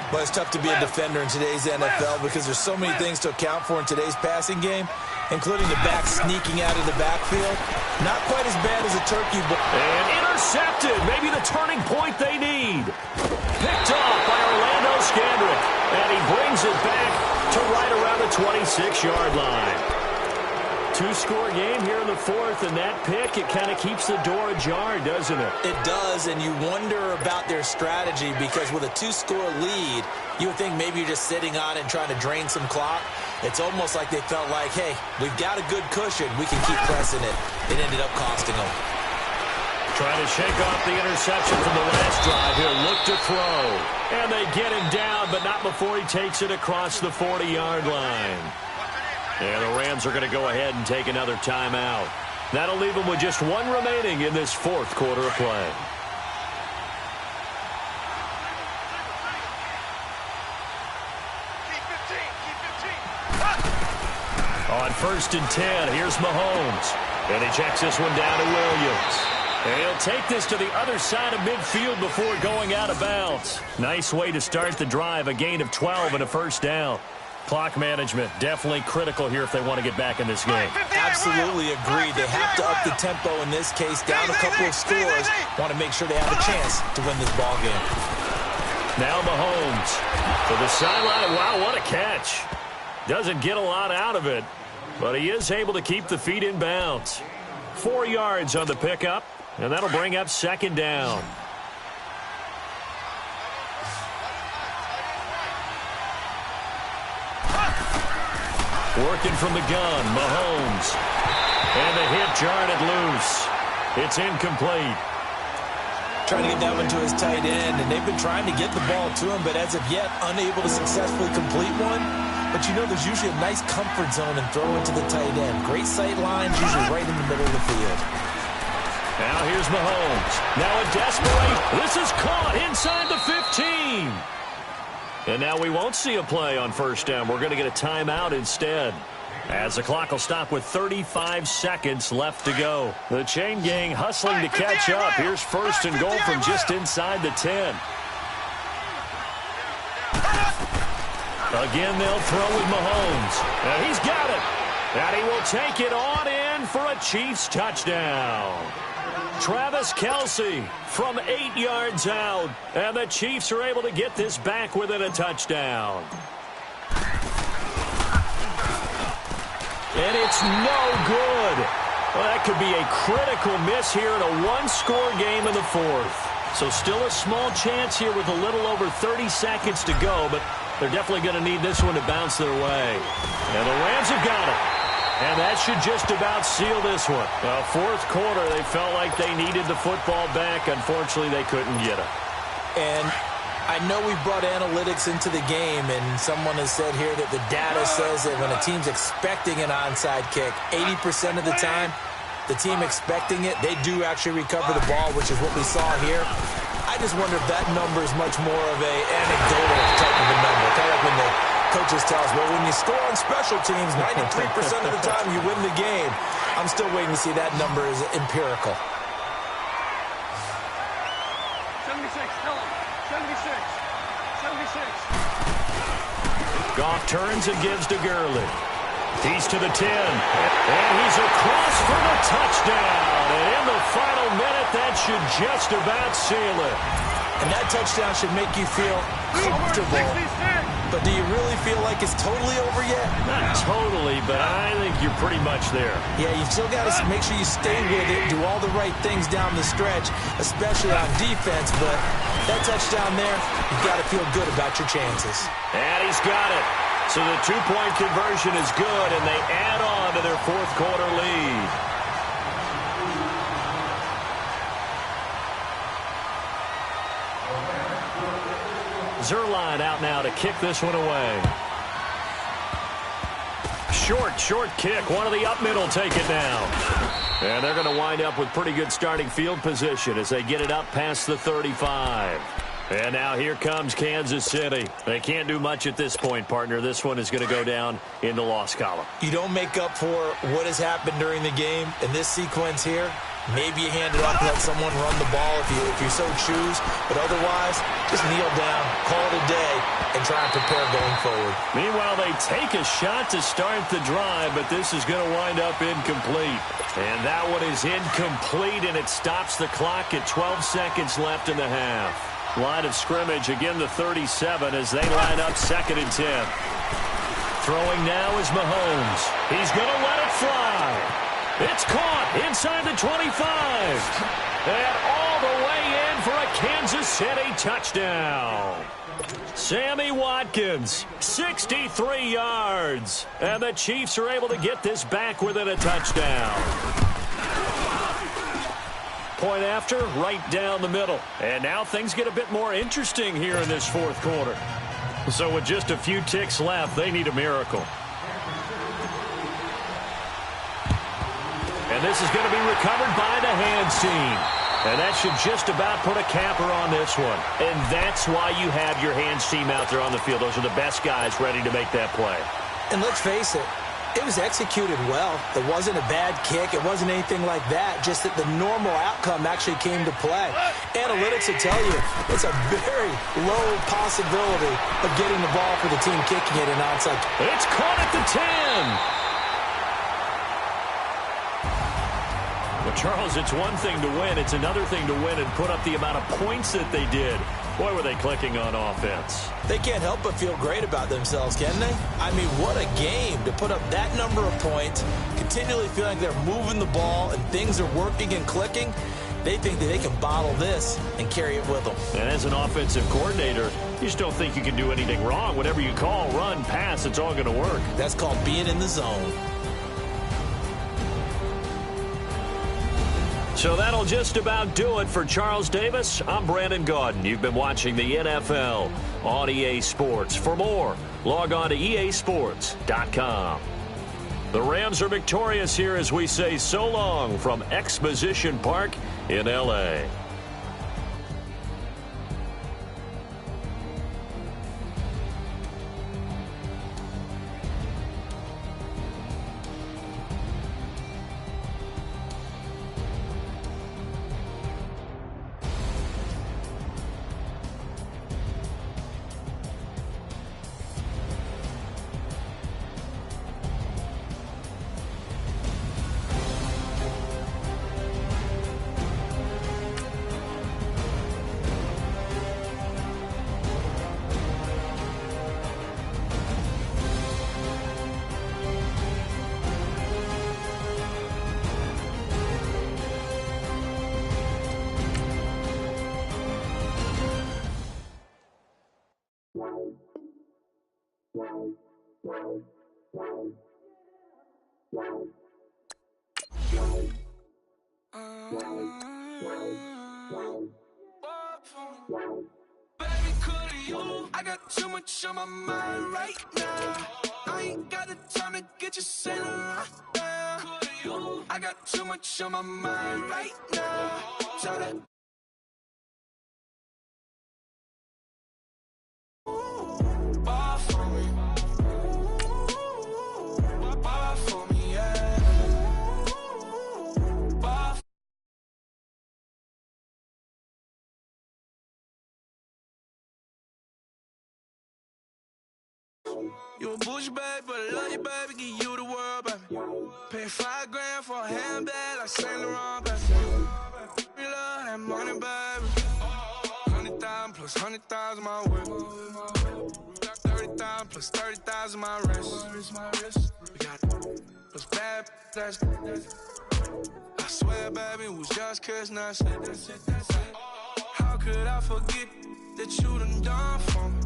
But it's tough to be a defender in today's NFL because there's so many things to account for in today's passing game, including the back sneaking out of the backfield. Not quite as bad as a turkey. And intercepted. Maybe the turning point they need. Picked off by Orlando Scandrick. And he brings it back to right around the 26-yard line. 2-score game here in the 4th, and that pick, it kind of keeps the door ajar, doesn't it? It does, and you wonder about their strategy because with a 2-score lead, you would think maybe you're just sitting on it and trying to drain some clock. It's almost like they felt like, hey, we've got a good cushion. We can keep pressing it. It ended up costing them. Trying to shake off the interception from the last drive here. Look to throw. And they get him down, but not before he takes it across the 40-yard line. And the Rams are going to go ahead and take another timeout. That'll leave them with just 1 remaining in this 4th quarter of play. On 1st and 10, here's Mahomes. And he checks this one down to Williams. And he'll take this to the other side of midfield before going out of bounds. Nice way to start the drive, a gain of 12 and a first down. Clock management, definitely critical here if they want to get back in this game. Absolutely agree. They have to up the tempo in this case, down a couple of scores. Want to make sure they have a chance to win this ball game. Now Mahomes to the sideline. Wow, what a catch. Doesn't get a lot out of it, but he is able to keep the feet in bounds. 4 yards on the pickup, and that'll bring up 2nd down. Working from the gun, Mahomes. And the hit jarred it loose. It's incomplete. Trying to get that one to his tight end, and they've been trying to get the ball to him, but as of yet, unable to successfully complete one. But you know there's usually a nice comfort zone and throw into the tight end. Great sight lines, usually right in the middle of the field. Now here's Mahomes. Now a desperation. This is caught inside the 15. And now we won't see a play on first down. We're going to get a timeout instead, as the clock will stop with 35 seconds left to go. The chain gang hustling to catch up. Here's first and goal from just inside the 10. Again, they'll throw with Mahomes. And he's got it. And he will take it on in for a Chiefs touchdown. Travis Kelce from 8 yards out. And the Chiefs are able to get this back within a touchdown. And it's no good. Well, that could be a critical miss here in a one-score game in the fourth. So still a small chance here with a little over 30 seconds to go, but they're definitely going to need this one to bounce their way. And the Rams have got it. And that should just about seal this one. Fourth quarter, they felt like they needed the football back. Unfortunately, they couldn't get it. And I know we've brought analytics into the game, and someone has said here that the data says that when a team's expecting an onside kick, 80% of the time, the team expecting it, they do actually recover the ball, which is what we saw here. I just wonder if that number is much more of a anecdotal type of a number. Kind of like when the coaches tell us, well, when you score on special teams, 93% of the time you win the game. I'm still waiting to see that number is empirical. 76, tell him. 76. 76. Goff turns and gives to Gurley. He's to the 10. And he's across for the touchdown. And in the final minute, that should just about seal it. And that touchdown should make you feel comfortable. But do you really feel like it's totally over yet? Not totally, but I think you're pretty much there. Yeah, you've still got to make sure you stay with it, do all the right things down the stretch, especially on defense. But that touchdown there, you've got to feel good about your chances. And he's got it. So the two-point conversion is good, and they add on to their fourth quarter lead. Zerline out now to kick this one away. Short kick. One of the up middle take it down. And they're going to wind up with pretty good starting field position as they get it up past the 35. And now here comes Kansas City. They can't do much at this point, partner. This one is going to go down in the loss column. You don't make up for what has happened during the game in this sequence here. Maybe you hand it off and let someone run the ball if you so choose. But otherwise, just kneel down, call it a day, and try and prepare going forward. Meanwhile, they take a shot to start the drive, but this is going to wind up incomplete. And that one is incomplete, and it stops the clock at 12 seconds left in the half. Line of scrimmage, again the 37 as they line up 2nd and 10. Throwing now is Mahomes. He's going to let it fly. It's caught inside the 25. And all the way in for a Kansas City touchdown. Sammy Watkins, 63 yards. And the Chiefs are able to get this back within a touchdown. Point after, right down the middle. And now things get a bit more interesting here in this fourth quarter. So with just a few ticks left, they need a miracle. And this is going to be recovered by the hands team. And that should just about put a capper on this one. And that's why you have your hands team out there on the field. Those are the best guys ready to make that play. And let's face it, it was executed well. It wasn't a bad kick. It wasn't anything like that. Just that the normal outcome actually came to play. Analytics will tell you it's a very low possibility of getting the ball for the team kicking it in onside. It's caught at the 10. Well, Charles, it's one thing to win. It's another thing to win and put up the amount of points that they did. Boy, were they clicking on offense. They can't help but feel great about themselves, can they? I mean, what a game to put up that number of points, continually feeling like they're moving the ball and things are working and clicking. They think that they can bottle this and carry it with them. And as an offensive coordinator, you just don't think you can do anything wrong. Whatever you call, run, pass, it's all going to work. That's called being in the zone. So that'll just about do it for Charles Davis. I'm Brandon Gaudin. You've been watching the NFL on EA Sports. For more, log on to easports.com. The Rams are victorious here as we say so long from Exposition Park in L.A. I got too much on my mind right now. I ain't got the time to get you sitting right now. I got too much on my mind right now. Tell that bar for me. Bar for me, yeah. Bar for you a bullshit baby, but I love you, baby. Give you the world, baby. Pay $5 grand for a handbag like Saint Laurent, baby. You love that money, baby. 100,000 plus 100,000 my whip. 30,000 plus 30,000 my wrist. We got those bad, that's I swear, baby, it was just kiss, that's it. How could I forget that you done for me?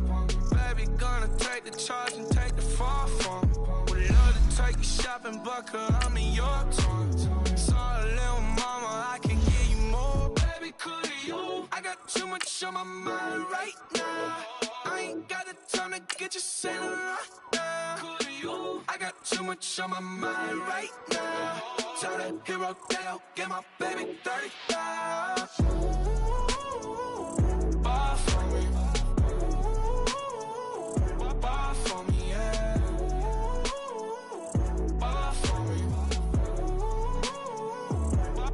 Baby, gonna take the charge and take the fall from me. Would love to take you shopping, but I'm in your time. Sorry, little mama, I can give you more. Baby, could you? I got too much on my mind right now. I ain't got the time to get you sitting right now. Could you? I got too much on my mind right now. Tell that hero that I'll get my baby 30,000. Bar for me. Bar for me, yeah. Bar for me.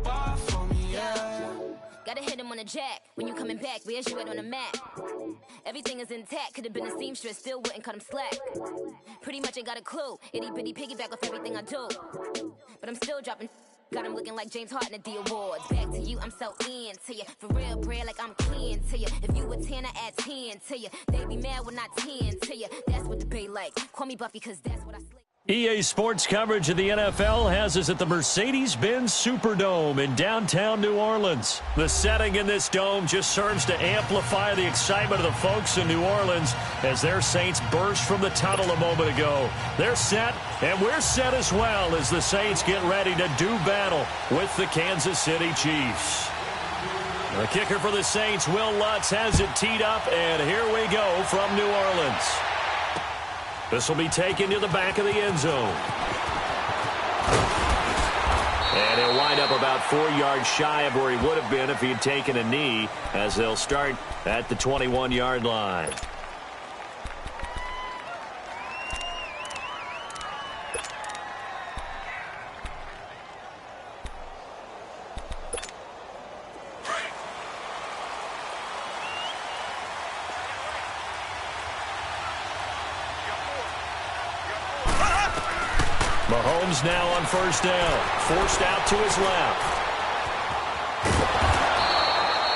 Bar for me, yeah. Gotta hit him on the jack. When you coming back, where's you at on the map? Everything is intact. Could've been a seamstress, still wouldn't cut him slack. Pretty much ain't got a clue. Itty bitty piggyback off everything I do. But I'm still dropping. Got him looking like James Harden at the awards. Back to you, I'm so into you. For real, bread, like I'm kin to you. If you a 10, I add 10 to you. They be mad when I 10 to you. That's what the bay like. Call me Buffy, cause that's what I sleep. EA Sports coverage of the NFL has us at the Mercedes-Benz Superdome in downtown New Orleans. The setting in this dome just serves to amplify the excitement of the folks in New Orleans as their Saints burst from the tunnel a moment ago. They're set, and we're set as well as the Saints get ready to do battle with the Kansas City Chiefs. The kicker for the Saints, Will Lutz, has it teed up, and here we go from New Orleans. This will be taken to the back of the end zone. And he'll wind up about 4 yards shy of where he would have been if he had taken a knee, as they'll start at the 21-yard line. Mahomes now on first down, forced out to his left.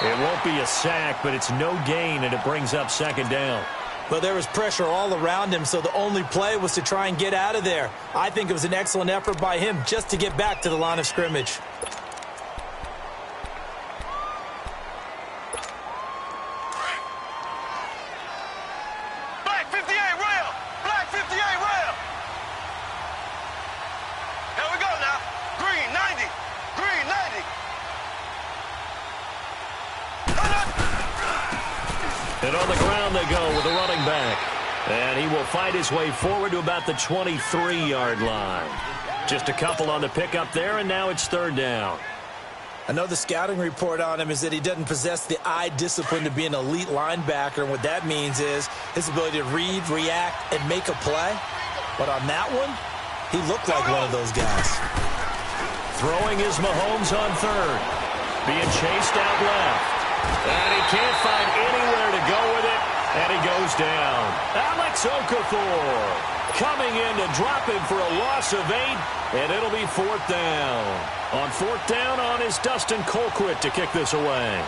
It won't be a sack, but it's no gain, and it brings up second down. Well, there was pressure all around him, so the only play was to try and get out of there. I think it was an excellent effort by him just to get back to the line of scrimmage. And on the ground they go with the running back. And he will fight his way forward to about the 23-yard line. Just a couple on the pickup there, and now it's third down. I know the scouting report on him is that he doesn't possess the eye discipline to be an elite linebacker, and what that means is his ability to read, react, and make a play. But on that one, he looked like one of those guys. Throwing is Mahomes on third. Being chased out left. And he can't find anywhere to go with it, and he goes down. Alex Okafor coming in to drop him for a loss of 8, and it'll be fourth down. On fourth down is Dustin Colquitt to kick this away.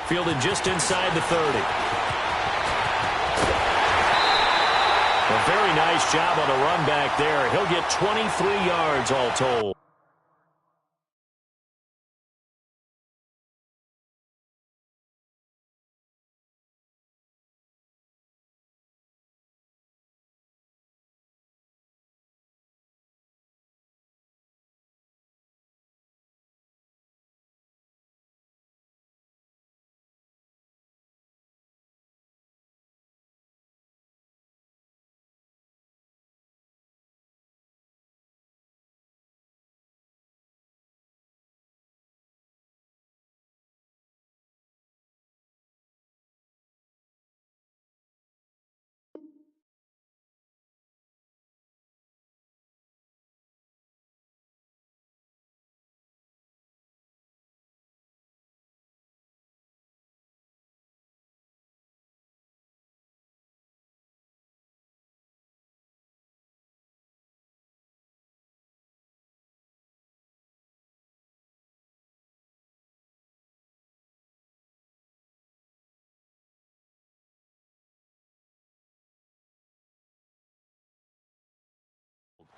Fielded just inside the 30. A very nice job on the run back there. He'll get 23 yards all told.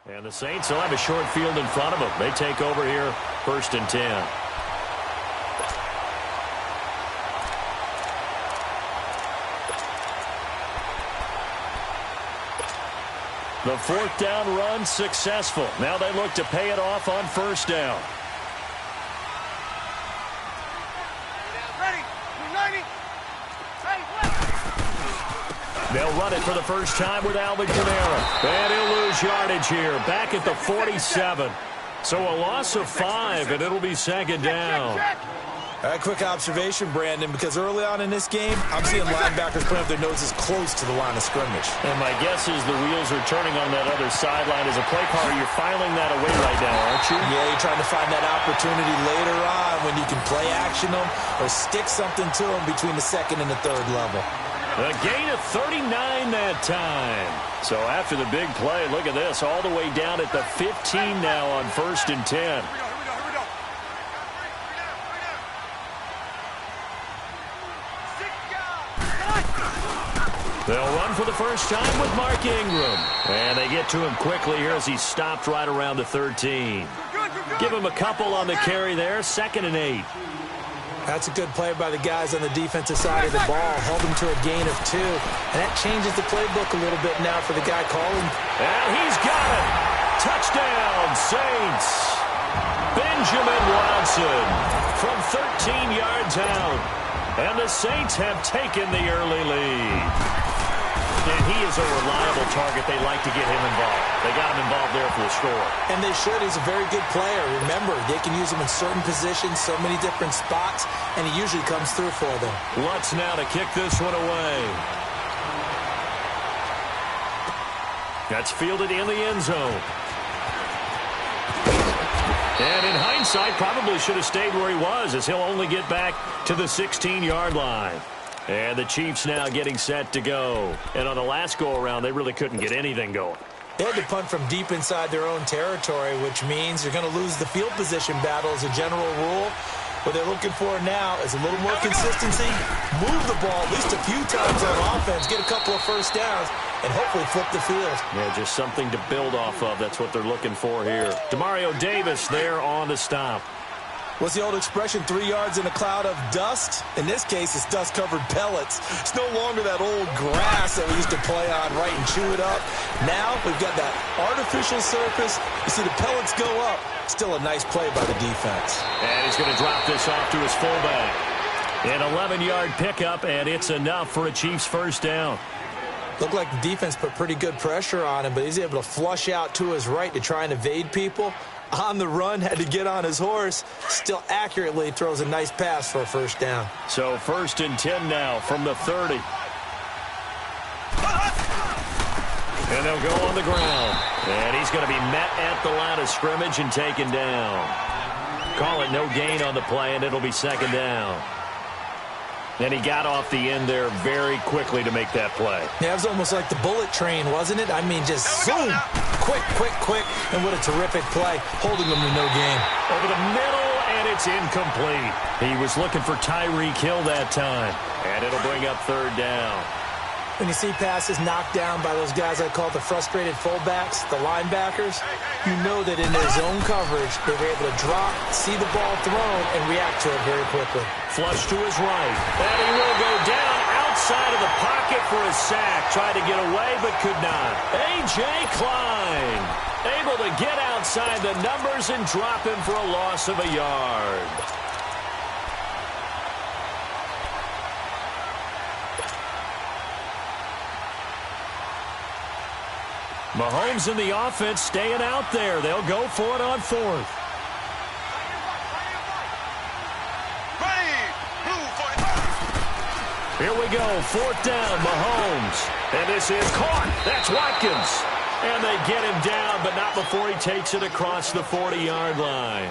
And the Saints will have a short field in front of them. They take over here, 1st and 10. The fourth down run successful. Now they look to pay it off on first down. Ready? 90. They'll run it for the first time with Alvin Kamara. And he'll lose yardage here, back at the 47. So a loss of 5, and it'll be second down. A quick observation, Brandon, because early on in this game, I'm seeing linebackers putting up their noses close to the line of scrimmage. And my guess is the wheels are turning on that other sideline. As a play caller, you're filing that away right now, aren't you? Yeah, you're trying to find that opportunity later on when you can play action them or stick something to them between the second and the third level. A gain of 39 that time. So after the big play, look at this, all the way down at the 15 now on 1st and 10. They'll run for the first time with Mark Ingram. And they get to him quickly here as he stopped right around the 13. Give him a couple on the carry there, 2nd and 8. That's a good play by the guys on the defensive side of the ball. Held him to a gain of 2. And that changes the playbook a little bit now for the guy calling. And he's got it. Touchdown, Saints. Benjamin Watson from 13 yards out. And the Saints have taken the early lead. And he is a reliable target. They like to get him involved. They got him involved there for the score. And they should. He's a very good player. Remember, they can use him in certain positions, so many different spots, and he usually comes through for them. Lutz now to kick this one away. That's fielded in the end zone. And in hindsight, probably should have stayed where he was, as he'll only get back to the 16-yard line. And the Chiefs now getting set to go. And on the last go-around, they really couldn't get anything going. They had to punt from deep inside their own territory, which means you're going to lose the field position battle as a general rule. What they're looking for now is a little more consistency, move the ball at least a few times on offense, get a couple of first downs, and hopefully flip the field. Yeah, just something to build off of. That's what they're looking for here. Demario Davis there on the stop. What's the old expression, 3 yards in a cloud of dust? In this case, it's dust-covered pellets. It's no longer that old grass that we used to play on, right, and chew it up. Now we've got that artificial surface. You see the pellets go up. Still a nice play by the defense. And he's going to drop this off to his fullback. An 11-yard pickup, and it's enough for a Chiefs first down. Looked like the defense put pretty good pressure on him, but he's able to flush out to his right to try and evade people. On the run, had to get on his horse. Still accurately throws a nice pass for a first down. So 1st and 10 now from the 30. And they'll go on the ground. And he's going to be met at the line of scrimmage and taken down. Call it no gain on the play, and it'll be 2nd down. And he got off the end there very quickly to make that play. Yeah, it was almost like the bullet train, wasn't it? I mean, just zoom. Quick, quick, quick. And what a terrific play, holding them to no gain. Over the middle, and it's incomplete. He was looking for Tyreek Hill that time. And it'll bring up 3rd down. When you see passes knocked down by those guys I call the frustrated fullbacks, the linebackers, you know that in their zone coverage, they were able to drop, see the ball thrown, and react to it very quickly. Flush to his right. And he will go down outside of the pocket for a sack. Tried to get away, but could not. A.J. Klein able to get outside the numbers and drop him for a loss of a yard. Mahomes and the offense staying out there. They'll go for it on 4th. Here we go, 4th down, Mahomes. And this is caught. That's Watkins. And they get him down, but not before he takes it across the 40-yard line.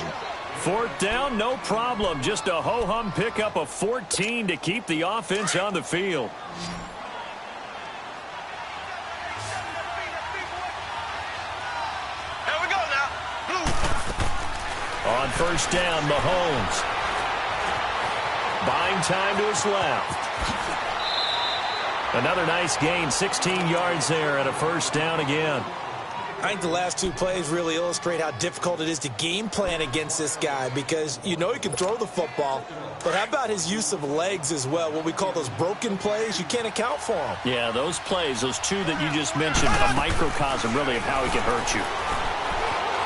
4th down, no problem. Just a ho-hum pickup of 14 to keep the offense on the field. On 1st down, Mahomes. Buying time to his left. Another nice gain, 16 yards there at a 1st down again. I think the last 2 plays really illustrate how difficult it is to game plan against this guy because you know he can throw the football, but how about his use of legs as well, what we call those broken plays? You can't account for them. Yeah, those plays, those 2 that you just mentioned, a microcosm really of how he can hurt you.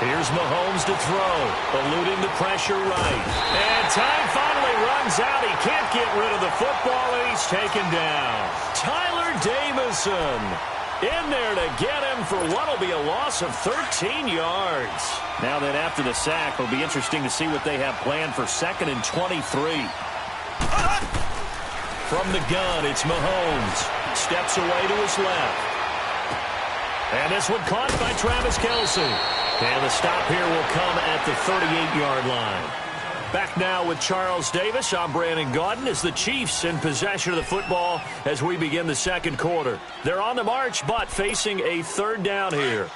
Here's Mahomes to throw, eluding the pressure right. And time finally runs out. He can't get rid of the football, and he's taken down. Tyler Davison in there to get him for what will be a loss of 13 yards. Now then, after the sack, it'll be interesting to see what they have planned for 2nd and 23. From the gun, it's Mahomes. Steps away to his left. And this one caught by Travis Kelce. And the stop here will come at the 38-yard line. Back now with Charles Davis. I'm Brandon Gaudin as the Chiefs in possession of the football as we begin the 2nd quarter. They're on the march, but facing a 3rd down here.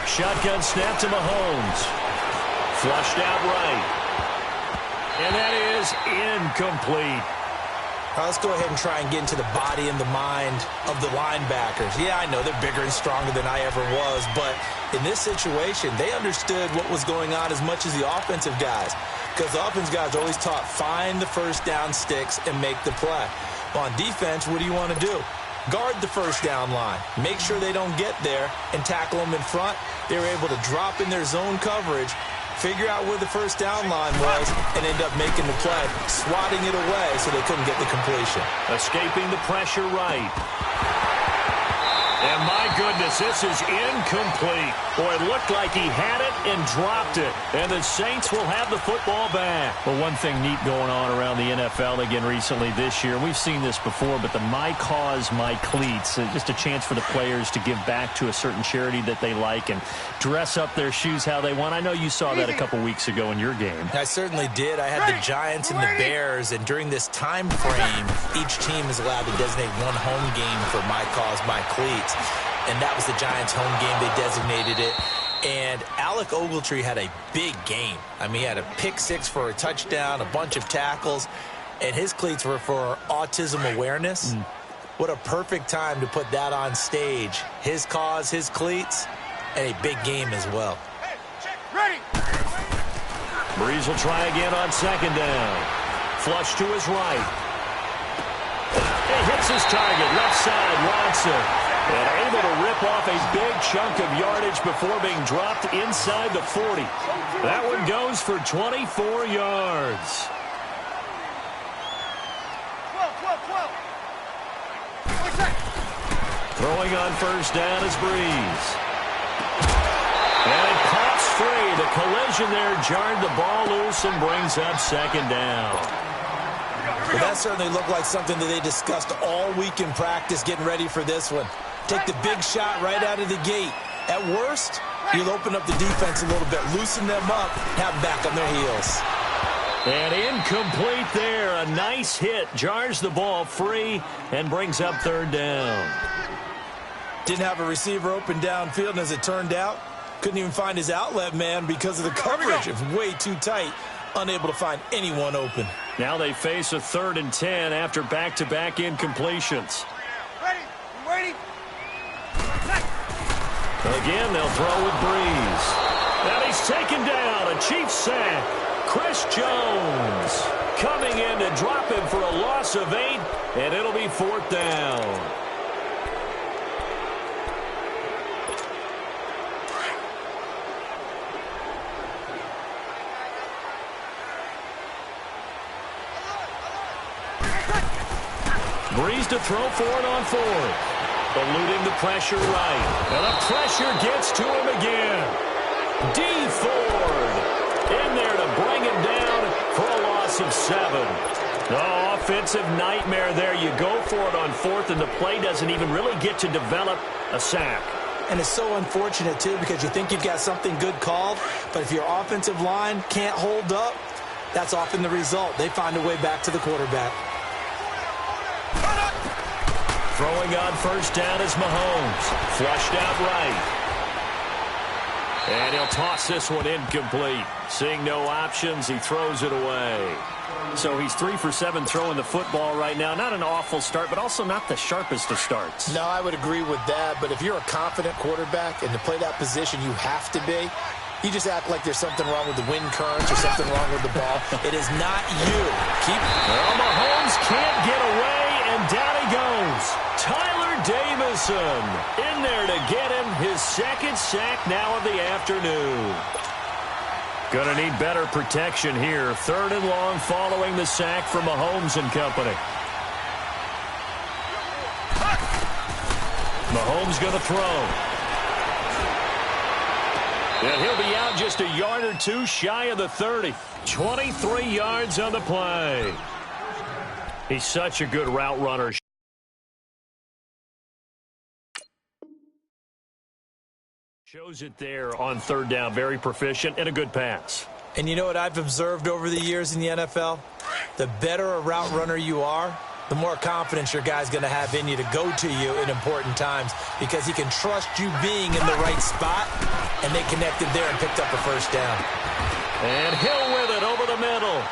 Shotgun snap to Mahomes. Flushed out right. And that is incomplete. Let's go ahead and try and get into the body and the mind of the linebackers. Yeah, I know they're bigger and stronger than I ever was, but in this situation, they understood what was going on as much as the offensive guys, because the offensive guys are always taught, find the 1st down sticks and make the play. Well, on defense, what do you want to do? Guard the 1st down line. Make sure they don't get there and tackle them in front. They were able to drop in their zone coverage, figure out where the 1st down line was, and end up making the play, swatting it away so they couldn't get the completion. Escaping the pressure right. And my goodness, this is incomplete. Boy, it looked like he had it and dropped it. And the Saints will have the football back. Well, one thing neat going on around the NFL again recently this year, we've seen this before, but the My Cause, My Cleats, just a chance for the players to give back to a certain charity that they like and dress up their shoes how they want. I know you saw that a couple weeks ago in your game. I certainly did. I had the Giants and the Bears, and during this time frame, each team is allowed to designate one home game for My Cause, My Cleats. And that was the Giants' home game. They designated it. And Alec Ogletree had a big game. I mean, he had a pick 6 for a touchdown, a bunch of tackles, and his cleats were for autism awareness. What a perfect time to put that on stage. His cause, his cleats, and a big game as well. Hey, check, ready. Breeze will try again on second down. Flush to his right. He hits his target, left side, Watson. And able to rip off a big chunk of yardage before being dropped inside the 40. That one goes for 24 yards. 12. Throwing on first down is Breeze. And it pops free. The collision there jarred the ball loose and brings up second down. Well, that certainly looked like something that they discussed all week in practice getting ready for this one. Take the big shot right out of the gate. At worst, you'll open up the defense a little bit, loosen them up, have them back on their heels. And incomplete there. A nice hit. Jars the ball free and brings up third down. Didn't have a receiver open downfield, and as it turned out, couldn't even find his outlet man because of the coverage. It was way too tight. Unable to find anyone open. Now they face a 3rd and 10 after back-to-back incompletions. Ready, you ready? Again, they'll throw with Breeze. And he's taken down. A Chiefs sack. Chris Jones coming in to drop him for a loss of 8, and it'll be 4th down. Breeze to throw for it on 4th. Eluding the pressure right. And the pressure gets to him again. D. Ford in there to bring him down for a loss of 7. No offensive nightmare there. You go for it on 4th, and the play doesn't even really get to develop a sack. And it's so unfortunate, too, because you think you've got something good called, but if your offensive line can't hold up, that's often the result. They find a way back to the quarterback. Throwing on first down is Mahomes. Flushed out right. And he'll toss this one incomplete. Seeing no options, he throws it away. So he's 3 for 7 throwing the football right now. Not an awful start, but also not the sharpest of starts. No, I would agree with that. But if you're a confident quarterback and to play that position you have to be, you just act like there's something wrong with the wind currents or something wrong with the ball. It is not you. Well, Mahomes can't get away, and down he goes. Tyler Davison in there to get him his 2nd sack now of the afternoon. Gonna need better protection here. 3rd and long following the sack from Mahomes and company. Mahomes gonna throw. And he'll be out just a yard or 2 shy of the 30. 23 yards on the play. He's such a good route runner. Shows it there on 3rd down. Very proficient and a good pass. And you know what I've observed over the years in the NFL? The better a route runner you are, the more confidence your guy's going to have in you to go to you in important times because he can trust you being in the right spot, and they connected there and picked up a first down. And Hill with it over the middle.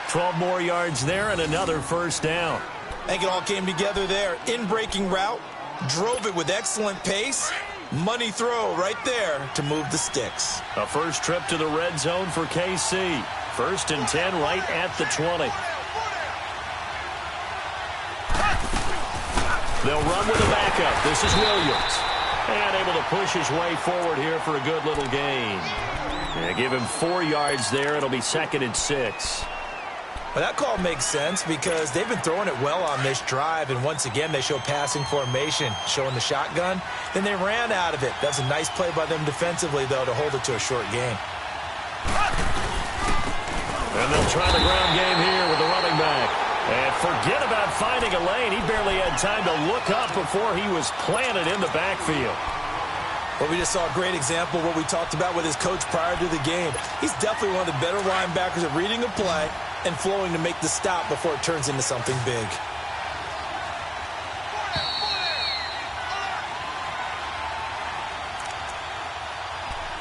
12 more yards there and another first down. I think it all came together there. In-breaking route, drove it with excellent pace. Money throw right there to move the sticks. A first trip to the red zone for KC. 1st and 10 right at the 20. They'll run with a backup. This is Williams. And able to push his way forward here for a good little gain. And give him 4 yards there. It'll be 2nd and 6. Well, that call makes sense because they've been throwing it well on this drive, and once again they show passing formation, showing the shotgun. Then they ran out of it. That's a nice play by them defensively, though, to hold it to a short game. And they'll try the ground game here with the running back. And forget about finding a lane. He barely had time to look up before he was planted in the backfield. Well, we just saw a great example of what we talked about with his coach prior to the game. He's definitely one of the better linebackers at reading a play and flowing to make the stop before it turns into something big.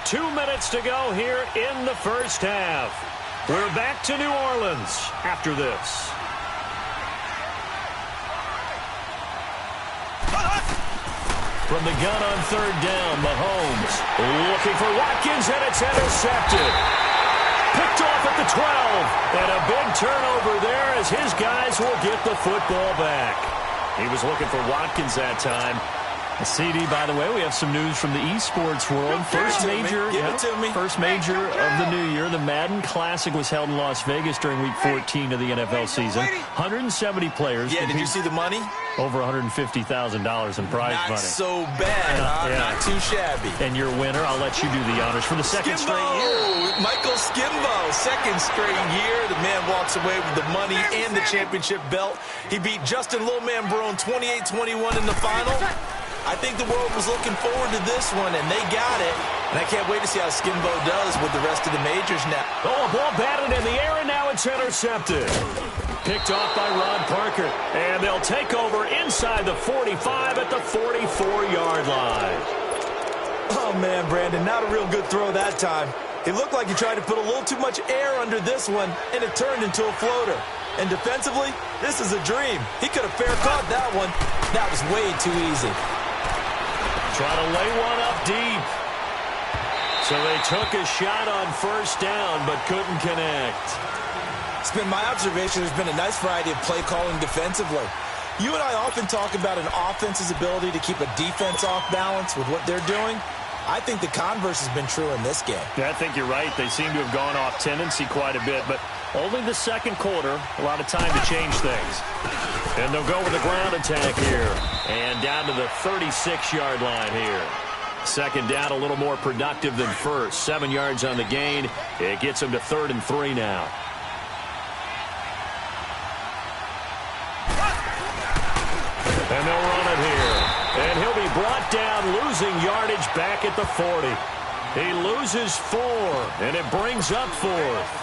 Two minutes to go here in the first half. We're back to New Orleans after this. From the gun on third down, Mahomes looking for Watkins, and it's intercepted. Picked off at the 12. And a big turnover there as his guys will get the football back. He was looking for Watkins that time. A CD, by the way, we have some news from the esports world. First major of the new year. The Madden Classic was held in Las Vegas during Week 14 of the NFL season. 170 players. Yeah, did you see the money? Over $150,000 in prize money. Not so bad, Not too shabby. And your winner, I'll let you do the honors for the second straight year. Michael Skimbo, second straight year. The man walks away with the money and the championship belt. He beat Justin Lowman Brown 28-21 in the final. I think the world was looking forward to this one, and they got it. And I can't wait to see how Skimbo does with the rest of the majors now. Oh, a ball batted in the air, and now it's intercepted. Picked off by Ron Parker. And they'll take over inside the 45 at the 44-yard line. Oh, man, Brandon, not a real good throw that time. It looked like he tried to put a little too much air under this one, and it turned into a floater. And defensively, this is a dream. He could have fair caught that one. That was way too easy. Trying to lay one up deep. So they took a shot on first down, but couldn't connect. It's been my observation there's been a nice variety of play calling defensively. You and I often talk about an offense's ability to keep a defense off balance with what they're doing. I think the converse has been true in this game. Yeah, I think you're right. They seem to have gone off tendency quite a bit, but only the second quarter, a lot of time to change things. And they'll go with the ground attack here. And down to the 36-yard line here. Second down, a little more productive than first. 7 yards on the gain. It gets them to 3rd and 3 now. And they'll run it here. And he'll be brought down, losing yardage back at the 40. He loses 4, and it brings up 4th.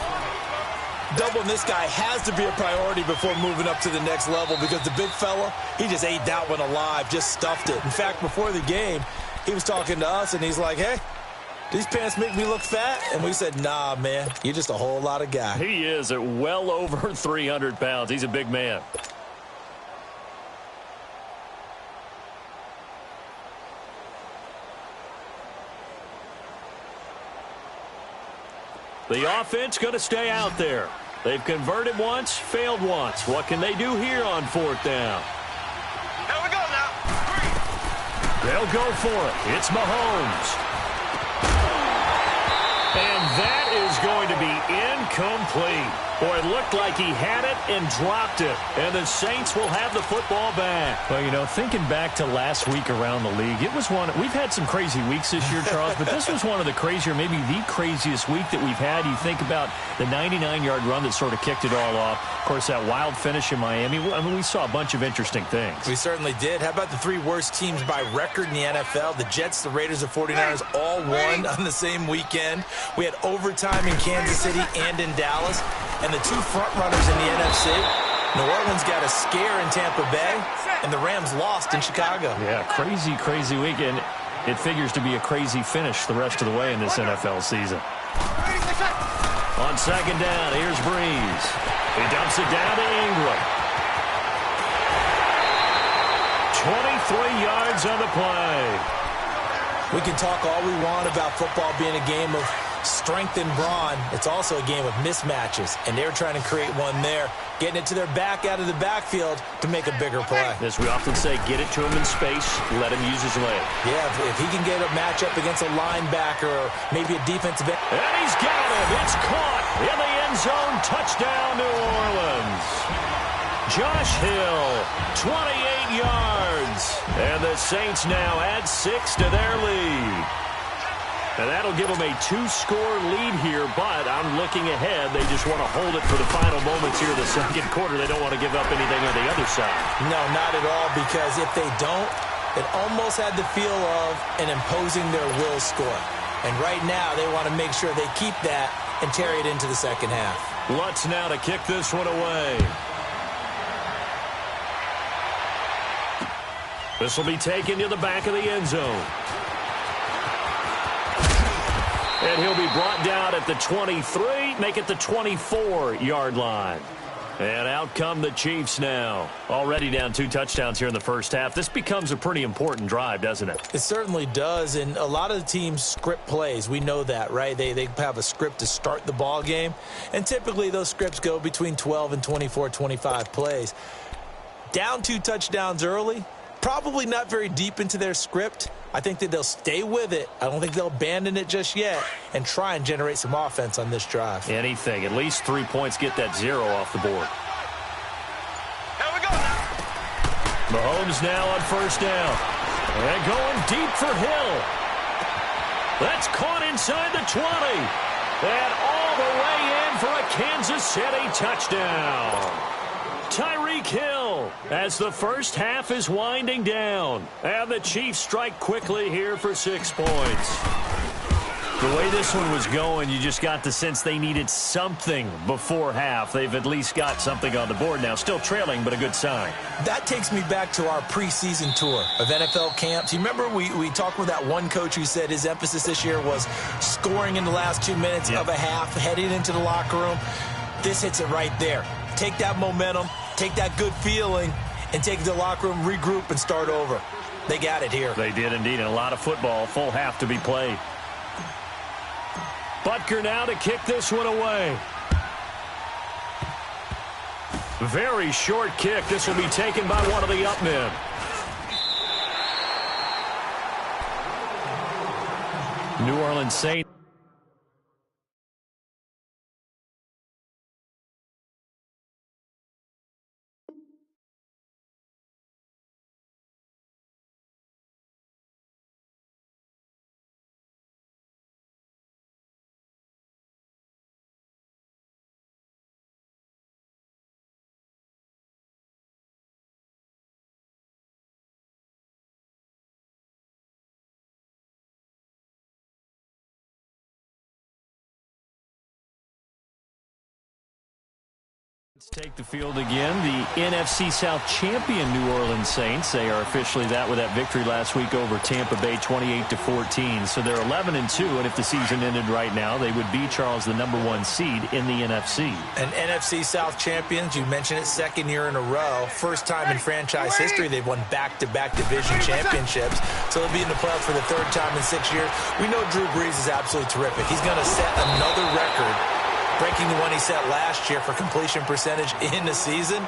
Doubling this guy has to be a priority before moving up to the next level because the big fella, he just ate that one alive, just stuffed it. In fact, before the game, he was talking to us, and he's like, hey, these pants make me look fat? And we said, nah, man, you're just a whole lot of guy. He is at well over 300 pounds. He's a big man. The offense going to stay out there. They've converted once, failed once. What can they do here on 4th down? Here we go now. 3. They'll go for it. It's Mahomes. And that is going to be incomplete. Boy, it looked like he had it and dropped it. And the Saints will have the football back. Well, you know, thinking back to last week around the league, it was one. We've had some crazy weeks this year, Charles, but this was one of the crazier, maybe the craziest week that we've had. You think about the 99-yard run that sort of kicked it all off. Of course, that wild finish in Miami. I mean, we saw a bunch of interesting things. We certainly did. How about the 3 worst teams by record in the NFL? The Jets, the Raiders, the 49ers all won on the same weekend. We had overtime in Kansas City and in Dallas. And the 2 front-runners in the NFC, New Orleans got a scare in Tampa Bay, and the Rams lost in Chicago. Yeah, crazy, crazy weekend. It figures to be a crazy finish the rest of the way in this NFL season. On second down, here's Breeze. He dumps it down to Ingram. 23 yards on the play. We can talk all we want about football being a game of strength and brawn. It's also a game of mismatches, and they're trying to create one there, getting it to their back out of the backfield to make a bigger play. As we often say, get it to him in space, let him use his leg. Yeah, if he can get a matchup against a linebacker or maybe a defensive end. And he's got him. It's caught in the end zone. Touchdown, New Orleans. Josh Hill, 28 yards. And the Saints now add 6 to their lead. And that'll give them a 2-score lead here, but I'm looking ahead. They just want to hold it for the final moments here of the second quarter. They don't want to give up anything on the other side. No, not at all, because if they don't, it almost had the feel of an imposing their will score. And right now, they want to make sure they keep that and carry it into the second half. Lutz now to kick this one away. This will be taken to the back of the end zone. And he'll be brought down at the 23, make it the 24-yard line. And out come the Chiefs now. Already down 2 touchdowns here in the first half. This becomes a pretty important drive, doesn't it? It certainly does, and a lot of the teams script plays. We know that, right? They have a script to start the ball game, and typically those scripts go between 12 and 24, 25 plays. Down 2 touchdowns early, probably not very deep into their script. I think that they'll stay with it. I don't think they'll abandon it just yet and try and generate some offense on this drive. Anything. At least 3 points, get that 0 off the board. Here we go. Mahomes now on first down. And going deep for Hill. That's caught inside the 20. And all the way in for a Kansas City touchdown. Tyreek Hill as the first half is winding down. And the Chiefs strike quickly here for 6 points. The way this one was going, you just got the sense they needed something before half. They've at least got something on the board now. Still trailing, but a good sign. That takes me back to our preseason tour of NFL camps. You remember we talked with that one coach who said his emphasis this year was scoring in the last 2 minutes of a half, heading into the locker room. This hits it right there. Take that momentum, take that good feeling, and take it to the locker room, regroup, and start over. They got it here. They did indeed, and a lot of football, full half to be played. Butker now to kick this one away. Very short kick. This will be taken by one of the up men. New Orleans Saints. Let's take the field again. The NFC South champion New Orleans Saints. They are officially that with that victory last week over Tampa Bay 28-14. So they're 11-2, and if the season ended right now, they would be, Charles, the #1 seed in the NFC. And NFC South champions, you mentioned it, 2nd year in a row. First time in franchise history they've won back-to-back division championships. So they'll be in the playoffs for the 3rd time in 6 years. We know Drew Brees is absolutely terrific. He's going to set another record, breaking the one he set last year for completion percentage in the season.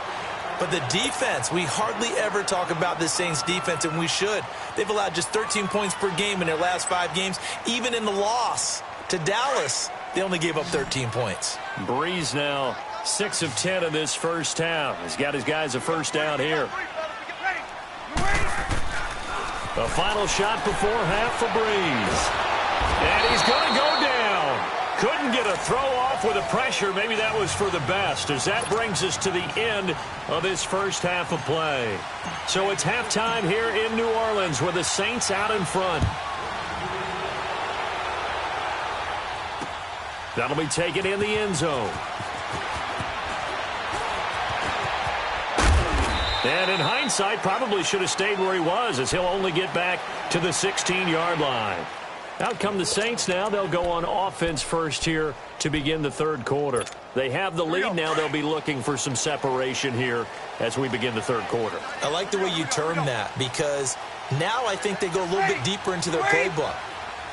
But the defense, we hardly ever talk about this Saints defense, and we should. They've allowed just 13 points per game in their last 5 games. Even in the loss to Dallas, they only gave up 13 points. Breeze now 6 of 10 in this first half. He's got his guys a first down here. The final shot before half for Breeze. And he's going to go down. Couldn't get a throw off with the pressure. Maybe that was for the best, as that brings us to the end of this first half of play. So it's halftime here in New Orleans with the Saints out in front. That'll be taken in the end zone. And in hindsight, probably should have stayed where he was, as he'll only get back to the 16-yard line. Out come the Saints now. They'll go on offense first here to begin the 3rd quarter. They have the lead now. They'll be looking for some separation here as we begin the 3rd quarter. I like the way you term that, because now I think they go a little bit deeper into their playbook.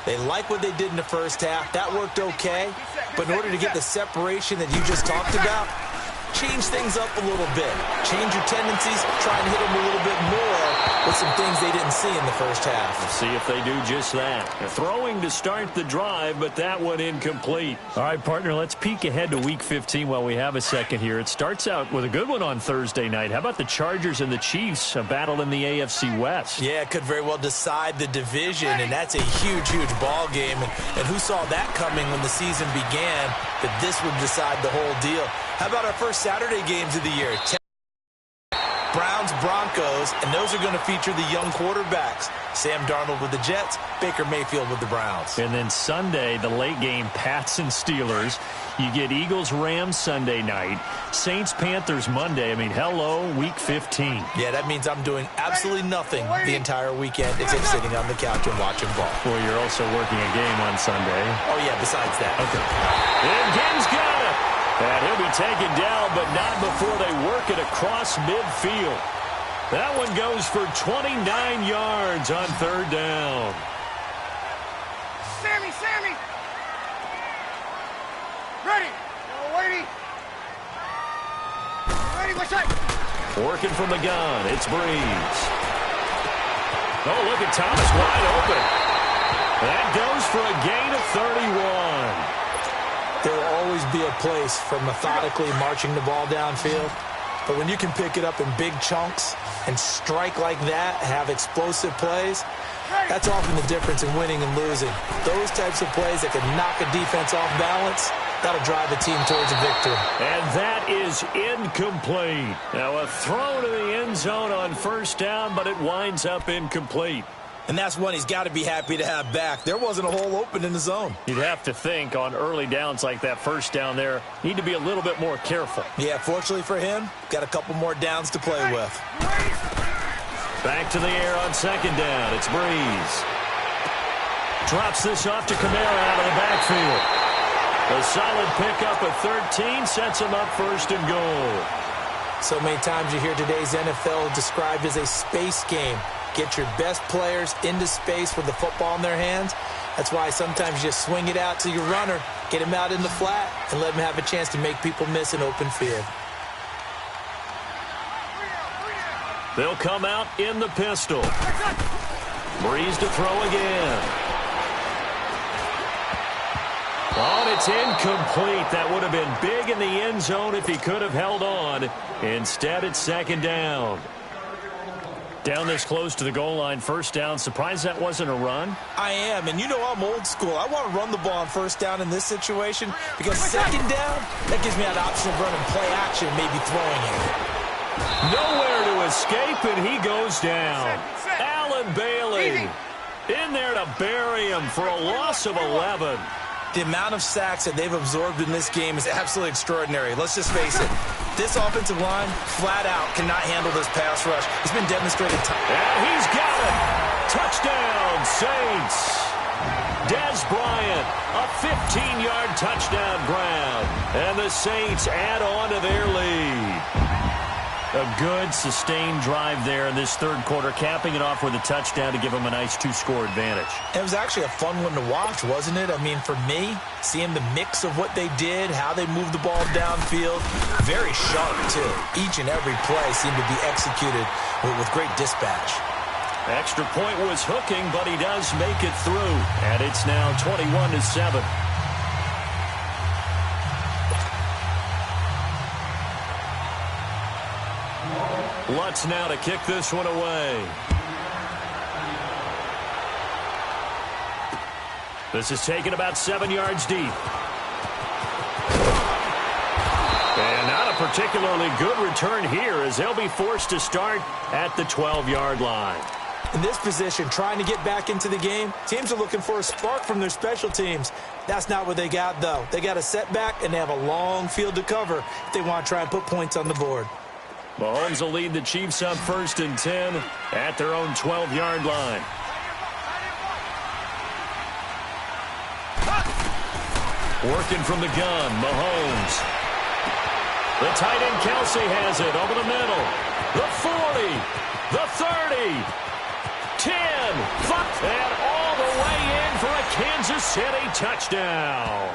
They like what they did in the first half. That worked okay. But in order to get the separation that you just talked about, change things up a little bit. Change your tendencies. Try and hit them a little bit more with some things they didn't see in the first half. We'll see if they do just that. They're throwing to start the drive, but that one incomplete. All right, partner, let's peek ahead to Week 15 while we have a second here. It starts out with a good one on Thursday night. How about the Chargers and the Chiefs, a battle in the AFC West? Yeah, it could very well decide the division, and that's a huge, huge ball game. And who saw that coming when the season began, that this would decide the whole deal? How about our first Saturday games of the year? Browns, Broncos, and those are going to feature the young quarterbacks. Sam Darnold with the Jets, Baker Mayfield with the Browns. And then Sunday, the late game, Pats and Steelers. You get Eagles, Rams Sunday night, Saints, Panthers Monday. I mean, hello, Week 15. Yeah, that means I'm doing absolutely nothing the entire weekend except sitting on the couch and watching ball. Well, you're also working a game on Sunday. Oh, yeah, besides that. Okay. And Game's got it. And he'll be taken down, but not before they work it across midfield. That one goes for 29 yards on third down. Sammy! Ready! Waiting! Ready, what's up? Working from the gun, it's Breeze. Oh, look at Thomas wide open. That goes for a gain of 31. There will always be a place for methodically marching the ball downfield. But when you can pick it up in big chunks and strike like that, have explosive plays, that's often the difference in winning and losing. Those types of plays that can knock a defense off balance, that'll drive a team towards a victory. And that is incomplete. Now a throw to the end zone on first down, but it winds up incomplete. And that's one he's got to be happy to have back. There wasn't a hole open in the zone. You'd have to think on early downs like that first down there, need to be a little bit more careful. Yeah, fortunately for him, got a couple more downs to play with. Back to the air on second down. It's Breeze. Drops this off to Kamara out of the backfield. A solid pickup of 13 sets him up first and goal. So many times you hear today's NFL described as a space game. Get your best players into space with the football in their hands. That's why sometimes you just swing it out to your runner, get him out in the flat, and let him have a chance to make people miss an open field. They'll come out in the pistol. Breeze to throw again. Oh, and it's incomplete. That would have been big in the end zone if he could have held on. Instead, it's second down. Down this close to the goal line, first down. Surprised that wasn't a run? I am, and you know I'm old school. I want to run the ball on first down in this situation because second down, that gives me that option of running play action, maybe throwing it. Nowhere to escape, and he goes down. Allen Bailey in there to bury him for a loss of 11. The amount of sacks that they've absorbed in this game is absolutely extraordinary. Let's just face it. This offensive line, flat out, cannot handle this pass rush. It's been demonstrated time. And he's got it. Touchdown, Saints. Des Bryant, a 15-yard touchdown grab. And the Saints add on to their lead. A good, sustained drive there in this third quarter, capping it off with a touchdown to give them a nice two-score advantage. It was actually a fun one to watch, wasn't it? I mean, for me, seeing the mix of what they did, how they moved the ball downfield, very sharp, too. Each and every play seemed to be executed with great dispatch. Extra point was hooking, but he does make it through. And it's now 21-7. Lutz now to kick this one away. This is taken about 7 yards deep. And not a particularly good return here as they'll be forced to start at the 12-yard line. In this position, trying to get back into the game, teams are looking for a spark from their special teams. That's not what they got, though. They got a setback, and they have a long field to cover if they want to try and put points on the board. Mahomes will lead the Chiefs up 1st and 10 at their own 12-yard line. Working from the gun, Mahomes. The tight end Kelsey has it over the middle. The 40, the 30, 10, 5, and all the way in for a Kansas City touchdown.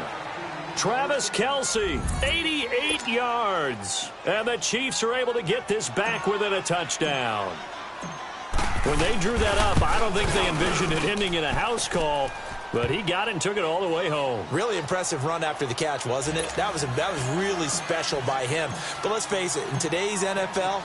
Travis Kelsey, 88 yards. And the Chiefs are able to get this back within a touchdown. When they drew that up, I don't think they envisioned it ending in a house call, but he got it and took it all the way home. Really impressive run after the catch, wasn't it? That was really special by him. But let's face it, in today's NFL,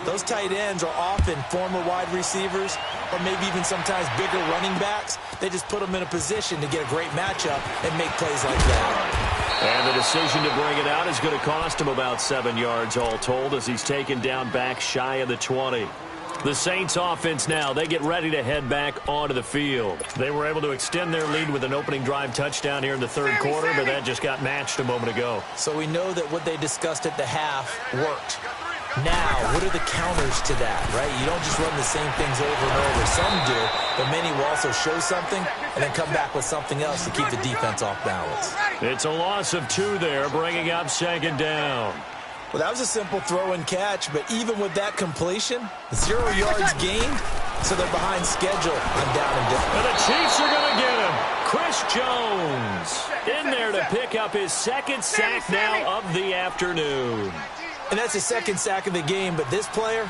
those tight ends are often former wide receivers or maybe even sometimes bigger running backs. They just put them in a position to get a great matchup and make plays like that. And the decision to bring it out is going to cost him about 7 yards all told as he's taken down back shy of the 20. The Saints offense now, they get ready to head back onto the field. They were able to extend their lead with an opening drive touchdown here in the third quarter, but that just got matched a moment ago. So we know that what they discussed at the half worked. Now, what are the counters to that, right? You don't just run the same things over and over. Some do, but many will also show something and then come back with something else to keep the defense off balance. It's a loss of 2 there, bringing up 2nd down. Well, that was a simple throw and catch, but even with that completion, 0 yards gained, so they're behind schedule on down and distance. And the Chiefs are going to get him. Chris Jones in there to pick up his 2nd sack now of the afternoon. And that's his 2nd sack of the game, but this player,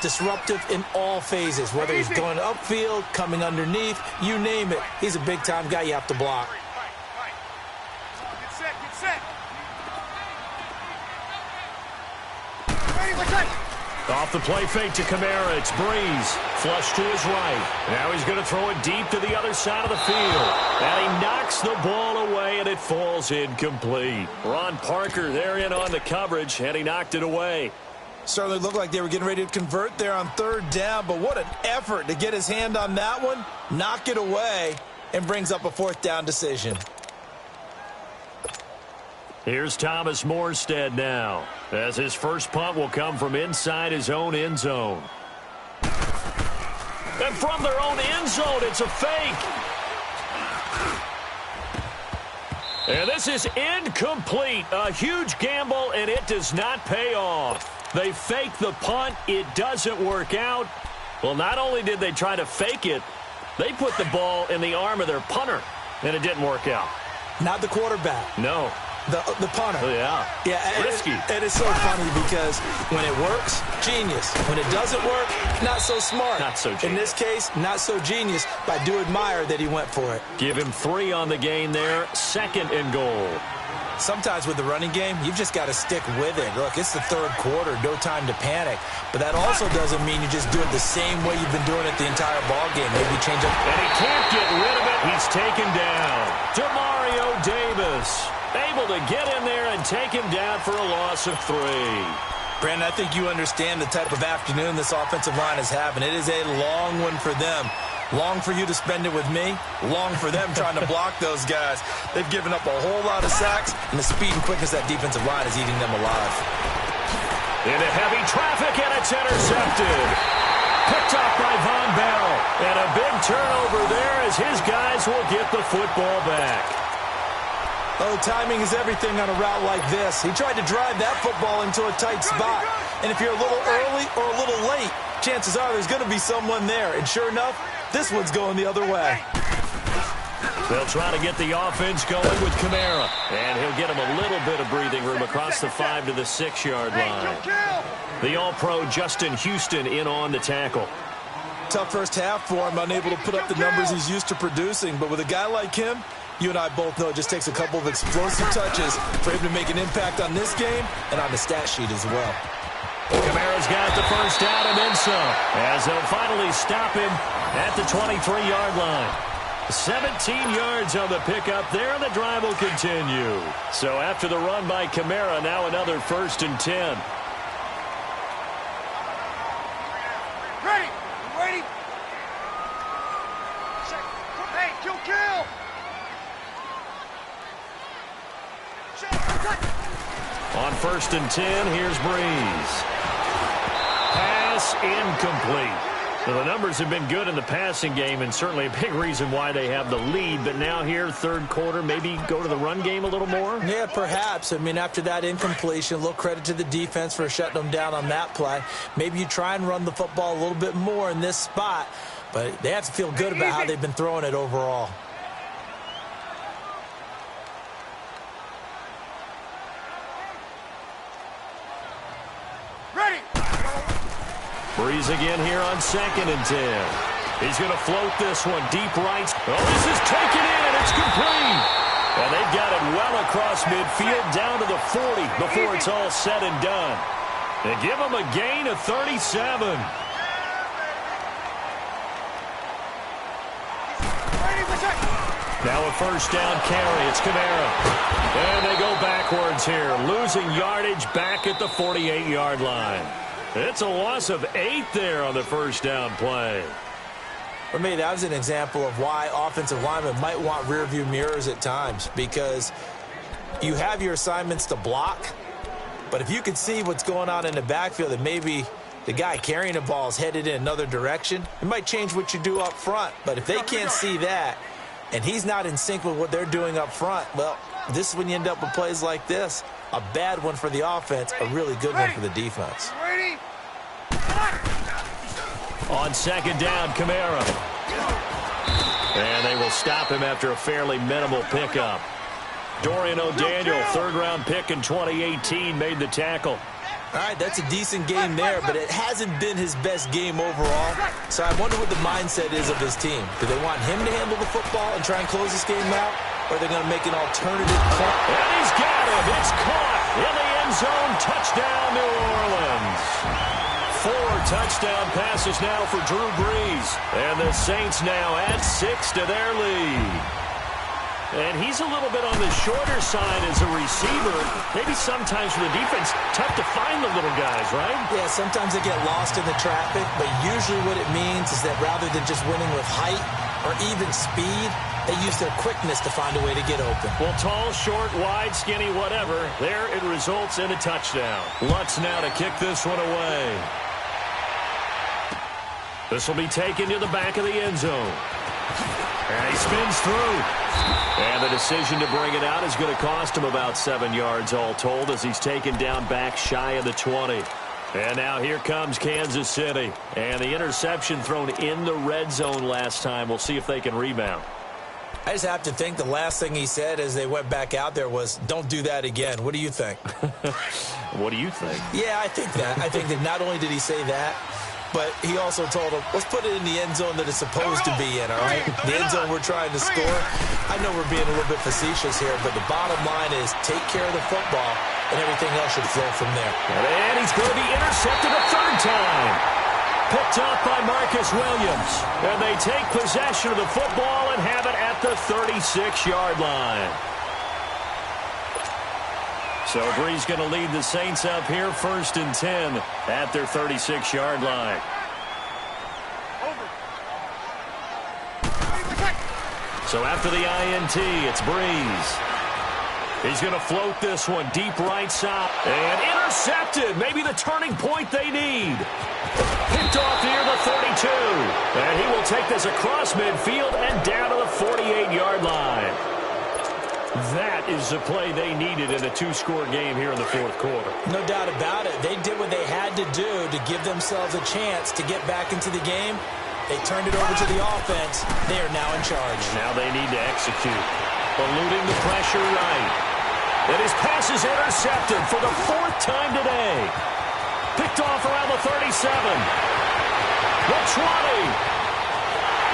disruptive in all phases, whether he's going upfield, coming underneath, you name it. He's a big-time guy you have to block. Get set. Off the play fake to Kamara. It's Breeze. Flush to his right. Now he's going to throw it deep to the other side of the field. And he knocks the ball away, and it falls incomplete. Ron Parker there in on the coverage, and he knocked it away. Certainly looked like they were getting ready to convert there on 3rd down, but what an effort to get his hand on that one, knock it away, and brings up a 4th down decision. Here's Thomas Morstead now, as his first punt will come from inside his own end zone. And from their own end zone, it's a fake. And this is incomplete. A huge gamble, and it does not pay off. They fake the punt. It doesn't work out. Well, not only did they try to fake it, they put the ball in the arm of their punter, and it didn't work out. Not the quarterback. No. The punter. Oh, yeah. Risky. It is so funny because when it works, genius. When it doesn't work, not so smart. Not so genius. In this case, not so genius, but I do admire that he went for it. Give him 3 on the gain there. 2nd and goal. Sometimes with the running game, you've just got to stick with it. Look, it's the 3rd quarter, no time to panic. But that also doesn't mean you just do it the same way you've been doing it the entire ball game. Maybe change up. And he can't get rid of it. He's taken down. Demario Davis able to get in there and take him down for a loss of 3. Brandon, I think you understand the type of afternoon this offensive line is having. It is a long one for them. Long for you to spend it with me. Long for them trying to block those guys. They've given up a whole lot of sacks, and the speed and quickness of that defensive line is eating them alive. Into heavy traffic, and it's intercepted. Picked off by Von Bell. And a big turnover there as his guys will get the football back. Oh, timing is everything on a route like this. He tried to drive that football into a tight spot. And if you're a little early or a little late, chances are there's going to be someone there. And sure enough, this one's going the other way. They'll try to get the offense going with Kamara. And he'll get him a little bit of breathing room across the 5 to the 6-yard line. The All-Pro Justin Houston in on the tackle. Tough first half for him, unable to put up the numbers he's used to producing. But with a guy like him, you and I both know it just takes a couple of explosive touches for him to make an impact on this game and on the stat sheet as well. Kamara's got the first down and then some, as they'll finally stop him at the 23-yard line. 17 yards on the pickup there, and the drive will continue. So after the run by Kamara, now another 1st and 10. Ready. Ready. Hey, kill. On 1st and 10, here's Breeze. Pass incomplete. So the numbers have been good in the passing game, and certainly a big reason why they have the lead. But now here, 3rd quarter, maybe go to the run game a little more? Yeah, perhaps. I mean, after that incompletion, a little credit to the defense for shutting them down on that play. Maybe you try and run the football a little bit more in this spot, but they have to feel good about how they've been throwing it overall. Breeze again here on 2nd and 10. He's going to float this one deep right. Oh, this is taken in. It's complete. And they've got it well across midfield down to the 40 before it's all said and done. They give him a gain of 37. Now a 1st down carry. It's Kamara. And they go backwards here, losing yardage back at the 48-yard line. It's a loss of 8 there on the 1st down play. For me, that was an example of why offensive linemen might want rear-view mirrors at times, because you have your assignments to block, But if you can see what's going on in the backfield and maybe the guy carrying the ball is headed in another direction, it might change what you do up front. But if they can't see that and he's not in sync with what they're doing up front, well, this is when you end up with plays like this. A bad one for the offense, a really good one for the defense. On second down, Kamara. And they will stop him after a fairly minimal pickup. Dorian O'Daniel, third-round pick in 2018, made the tackle. All right, that's a decent game there, but it hasn't been his best game overall. So I wonder what the mindset is of his team. Do they want him to handle the football and try and close this game out? Or are they going to make an alternative play? And he's got him. It's caught in the end zone. Touchdown, New Orleans. 4 touchdown passes now for Drew Brees. And the Saints now add 6 to their lead. And he's a little bit on the shorter side as a receiver. Maybe sometimes for the defense, tough to find the little guys, right? Yeah, sometimes they get lost in the traffic, but usually what it means is that rather than just winning with height or even speed, they use their quickness to find a way to get open. Well, tall, short, wide, skinny, whatever, there it results in a touchdown. Lutz now to kick this one away. This will be taken to the back of the end zone. And he spins through. And the decision to bring it out is going to cost him about 7 yards all told as he's taken down back shy of the 20. And now here comes Kansas City. And the interception thrown in the red zone last time. We'll see if they can rebound. I just have to think the last thing he said as they went back out there was, don't do that again. What do you think? What do you think? Yeah, I think that. I think that not only did he say that, but he also told him, let's put it in the end zone that it's supposed to be in, all right? The end zone we're trying to score. I know we're being a little bit facetious here, but the bottom line is take care of the football, and everything else should flow from there. And he's going to be intercepted a third time. Picked off by Marcus Williams. And they take possession of the football and have it at the 36-yard line. So Brees going to lead the Saints up here, 1st and 10 at their 36-yard line. So after the INT, it's Brees. He's going to float this one deep right side. And intercepted. Maybe the turning point they need. Picked off near the 32. And he will take this across midfield and down to the 48-yard line. That is the play they needed in a 2-score game here in the 4th quarter. No doubt about it. They did what they had to do to give themselves a chance to get back into the game. They turned it over to the offense. They are now in charge. Now they need to execute. Eluding the pressure right. And his pass is intercepted for the 4th time today. Picked off around the 37. The 20.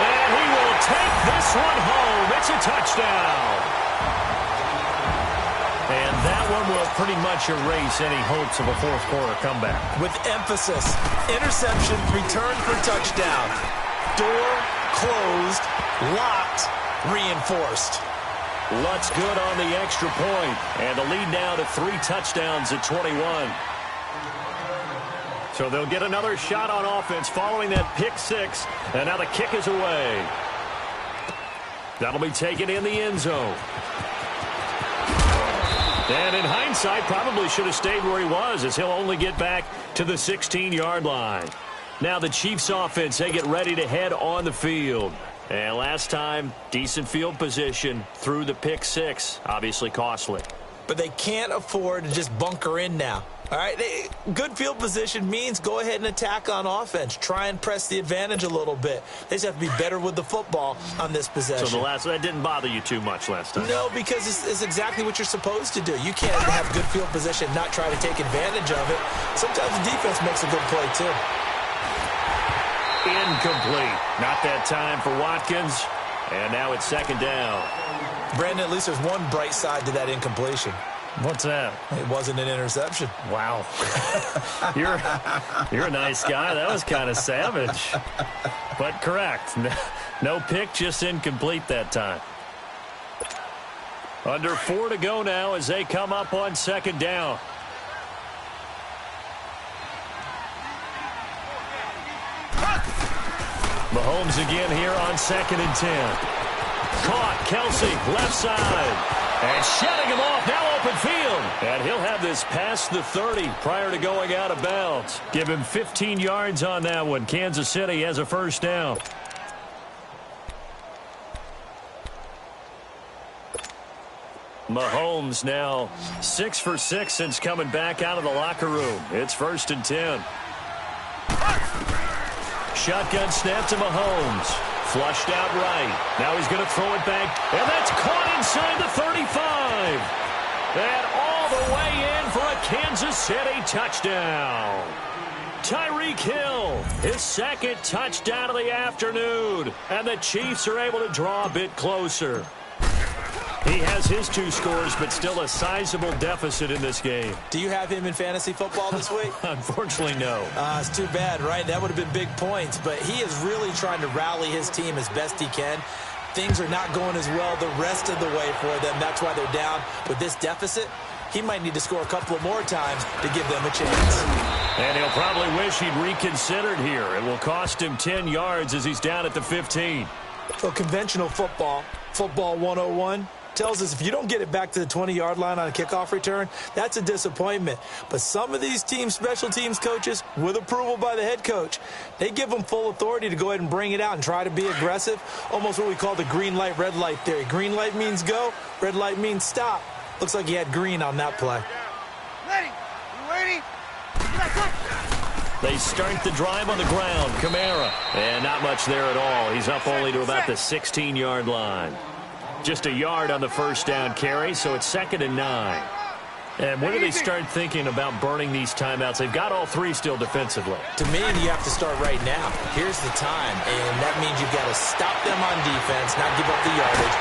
And he will take this one home. It's a touchdown. And that one will pretty much erase any hopes of a 4th quarter comeback. With emphasis, interception, return for touchdown. Door closed, locked, reinforced. Lutz good on the extra point. And the lead now to 3 touchdowns at 21. So they'll get another shot on offense following that pick 6. And now the kick is away. That'll be taken in the end zone. And in hindsight, probably should have stayed where he was as he'll only get back to the 16-yard line. Now the Chiefs offense, they get ready to head on the field. And last time, decent field position through the pick 6. Obviously costly. But they can't afford to just bunker in now. All right, good field position means go ahead and attack on offense. Try and press the advantage a little bit. They just have to be better with the football on this possession. So that didn't bother you too much last time? No, because it's exactly what you're supposed to do. You can't have good field position, not try to take advantage of it. Sometimes the defense makes a good play, too. Incomplete. Not that time for Watkins. And now it's 2nd down. Brandon, at least there's one bright side to that incompletion. What's that? It wasn't an interception. Wow. You're a nice guy. That was kind of savage. But correct. No pick, just incomplete that time. Under 4 to go now as they come up on 2nd down. Mahomes again here on 2nd and 10. Caught, Kelsey, left side. And shedding him off, now open field. And he'll have this past the 30 prior to going out of bounds. Give him 15 yards on that one. Kansas City has a first down. Mahomes now 6 for 6 since coming back out of the locker room. It's 1st and 10. Shotgun snap to Mahomes. Flushed out right. Now he's going to throw it back. And that's caught inside the 35. And all the way in for a Kansas City touchdown. Tyreek Hill, his 2nd touchdown of the afternoon. And the Chiefs are able to draw a bit closer. He has his 2 scores, but still a sizable deficit in this game. Do you have him in fantasy football this week? Unfortunately, no. It's too bad, right? That would have been big points, but he is really trying to rally his team as best he can. Things are not going as well the rest of the way for them. That's why they're down. With this deficit, he might need to score a couple of more times to give them a chance. And he'll probably wish he'd reconsidered here. It will cost him 10 yards as he's down at the 15. So conventional football 101, tells us if you don't get it back to the 20-yard line on a kickoff return, that's a disappointment. But some of these teams, special teams coaches, with approval by the head coach, they give them full authority to go ahead and bring it out and try to be aggressive, almost what we call the green light, red light theory. Green light means go, red light means stop. Looks like he had green on that play. Ready? You ready? They start the drive on the ground. Kamara. And not much there at all. He's up only to about the 16-yard line. Just a yard on the first down carry, so it's 2nd and 9. And when do they start thinking about burning these timeouts? They've got all 3 still defensively. To me, you have to start right now. Here's the time, and that means you've got to stop them on defense, not give up the yardage.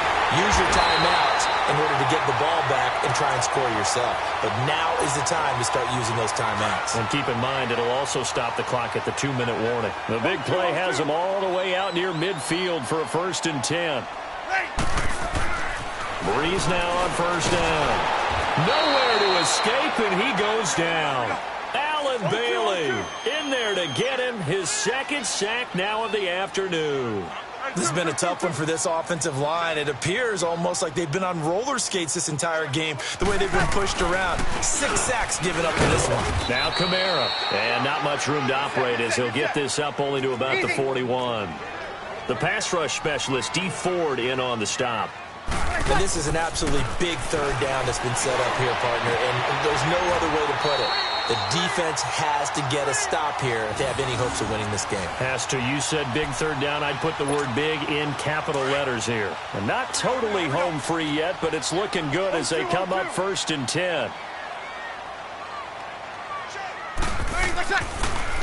Use your timeouts in order to get the ball back and try and score yourself. But now is the time to start using those timeouts. And keep in mind, it'll also stop the clock at the 2-minute warning. The big play has them all the way out near midfield for a 1st and 10. Breeze now on first down. Nowhere to escape, and he goes down. Allen Bailey in there to get him his 2nd sack now of the afternoon. This has been a tough one for this offensive line. It appears almost like they've been on roller skates this entire game, the way they've been pushed around. 6 sacks given up in this one. Now Kamara, and not much room to operate as he'll get this up only to about the 41. The pass rush specialist, D. Ford, in on the stop. And this is an absolutely big 3rd down that's been set up here, partner, and there's no other way to put it. The defense has to get a stop here if they have any hopes of winning this game. Has to. You said big 3rd down. I'd put the word big in capital letters here. And not totally home free yet, but it's looking good as they come up 1st and 10.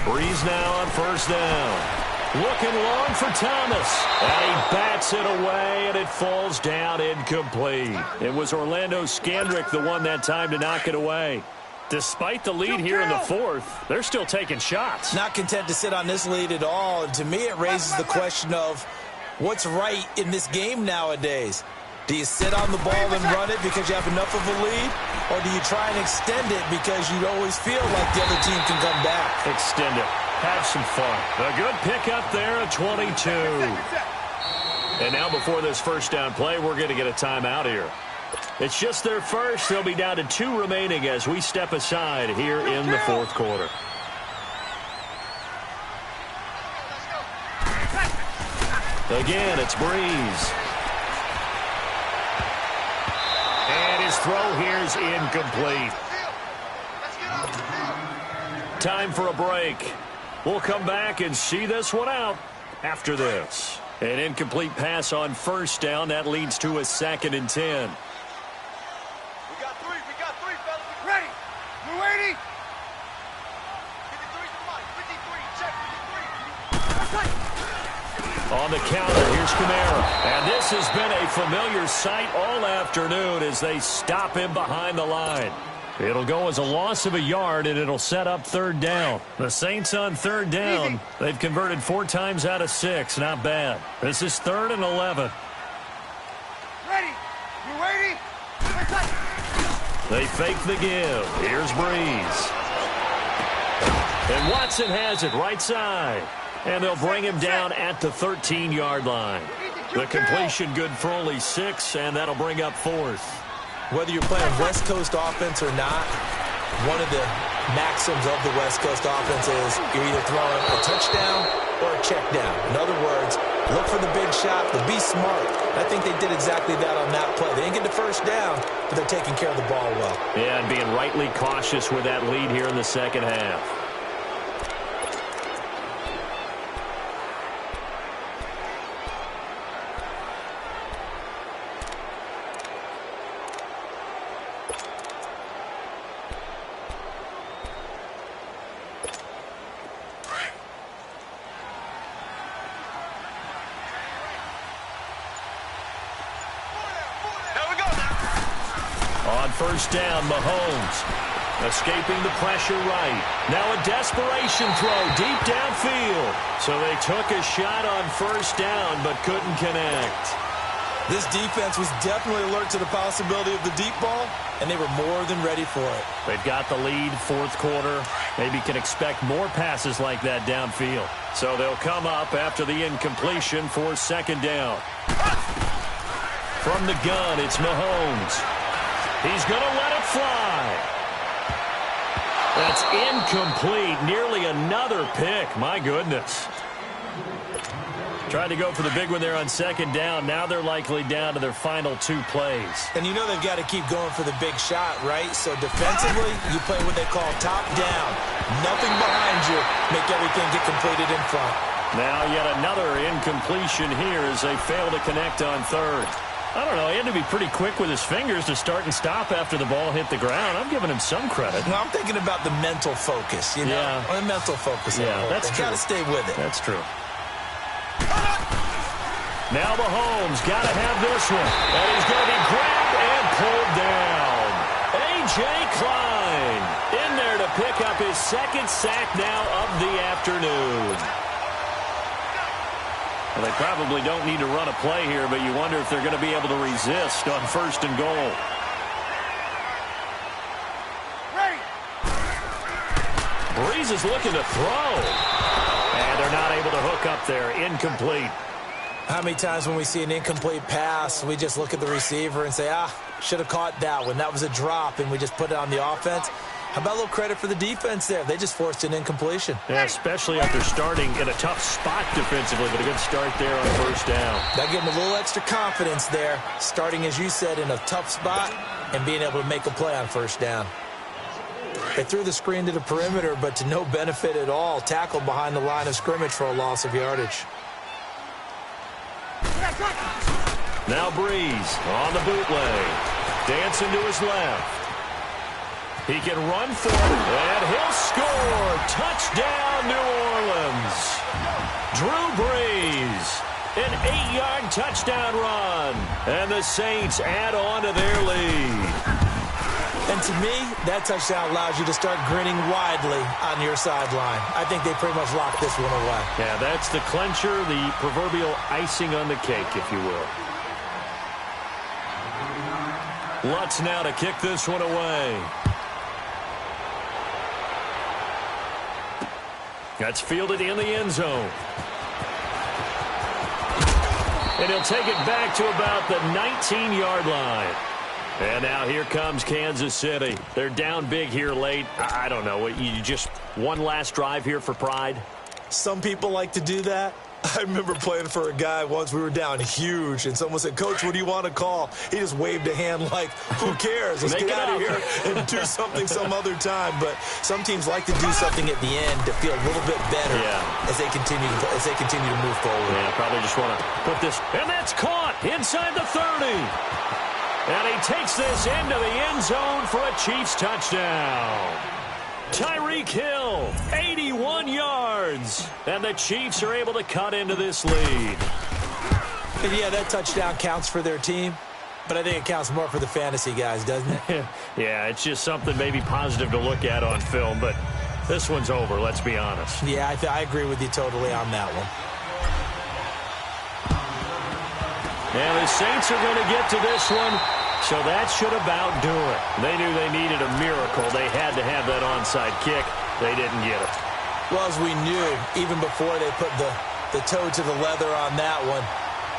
Breeze now on first down. Looking long for Thomas. And he bats it away, and it falls down incomplete. It was Orlando Scandrick the one that time to knock it away. Despite the lead here in the 4th, they're still taking shots. Not content to sit on this lead at all. And to me, it raises the question of what's right in this game nowadays. Do you sit on the ball and run it because you have enough of a lead? Or do you try and extend it because you always feel like the other team can come back? Extend it. Have some fun. A good pickup there at 22. And now before this first down play, we're going to get a timeout here. It's just their first. They'll be down to 2 remaining as we step aside here in the 4th quarter. Again, it's Breeze. And his throw here is incomplete. Time for a break. We'll come back and see this one out after this. An incomplete pass on first down. That leads to a 2nd and 10. We got 3, fellas. Ready? You ready? 53's the mic. 53, check 53. On the counter, here's Kamara. And this has been a familiar sight all afternoon as they stop him behind the line. It'll go as a loss of a yard, and it'll set up 3rd down. The Saints on 3rd down. They've converted 4 times out of 6. Not bad. This is 3rd and 11. Ready? You ready? They fake the give. Here's Breeze. And Watson has it right side. And they'll bring him down at the 13-yard line. The completion good for only 6, and that'll bring up 4th. Whether you're playing West Coast offense or not, one of the maxims of the West Coast offense is you're either throwing a touchdown or a check down. In other words, look for the big shot, but be smart. I think they did exactly that on that play. They didn't get the first down, but they're taking care of the ball well. Yeah, and being rightly cautious with that lead here in the second half. First down, Mahomes. Escaping the pressure right. Now a desperation throw deep downfield. So they took a shot on first down but couldn't connect. This defense was definitely alert to the possibility of the deep ball, and they were more than ready for it. They've got the lead, fourth quarter. Maybe can expect more passes like that downfield. So they'll come up after the incompletion for second down. From the gun, it's Mahomes. He's going to let it fly. That's incomplete. Nearly another pick. My goodness. Tried to go for the big one there on second down. Now they're likely down to their final two plays. And you know they've got to keep going for the big shot, right? So defensively, you play what they call top down. Nothing behind you. Make everything get completed in front. Now yet another incompletion here as they fail to connect on third. I don't know. He had to be pretty quick with his fingers to start and stop after the ball hit the ground. I'm giving him some credit. Well, I'm thinking about the mental focus, you know? Yeah. The mental focus. Yeah, that's true. Got to stay with it. That's true. Now Mahomes got to have this one. And he's going to be grabbed and pulled down. A.J. Klein in there to pick up his second sack now of the afternoon. Well, they probably don't need to run a play here, but you wonder if they're going to be able to resist on first and goal. Breeze is looking to throw. And they're not able to hook up there. Incomplete. How many times when we see an incomplete pass, we just look at the receiver and say, should have caught that one. That was a drop, and we just put it on the offense. How about a little credit for the defense there? They just forced an incompletion. Yeah, especially after starting in a tough spot defensively, but a good start there on first down. That gave them a little extra confidence there, starting, as you said, in a tough spot and being able to make a play on first down. They threw the screen to the perimeter, but to no benefit at all. Tackled behind the line of scrimmage for a loss of yardage. Now Breeze on the bootleg. Dancing to his left. He can run for it, and he'll score. Touchdown, New Orleans. Drew Brees, an 8-yard touchdown run. And the Saints add on to their lead. And to me, that touchdown allows you to start grinning widely on your sideline. I think they pretty much locked this one away. Yeah, that's the clincher, the proverbial icing on the cake, if you will. Lutz now to kick this one away. That's fielded in the end zone. And he'll take it back to about the 19-yard line. And now here comes Kansas City. They're down big here late. I don't know. You just one last drive here for pride? Some people like to do that. I remember playing for a guy once. We were down huge, and someone said, "Coach, what do you want to call?" He just waved a hand like, who cares? Let's get out of here and do something some other time. But some teams like to do something at the end to feel a little bit better as they continue to move forward. Yeah, probably just want to put this. And that's caught inside the 30. And he takes this into the end zone for a Chiefs touchdown. Tyreek Hill, 81 yards. And the Chiefs are able to cut into this lead. And yeah, that touchdown counts for their team, but I think it counts more for the fantasy guys, doesn't it? Yeah, it's just something maybe positive to look at on film, but this one's over, let's be honest. Yeah, I agree with you totally on that one. And the Saints are going to get to this one, so that should about do it. They knew they needed a miracle. They had to have that onside kick. They didn't get it. Well, as we knew, even before they put the toe to the leather on that one,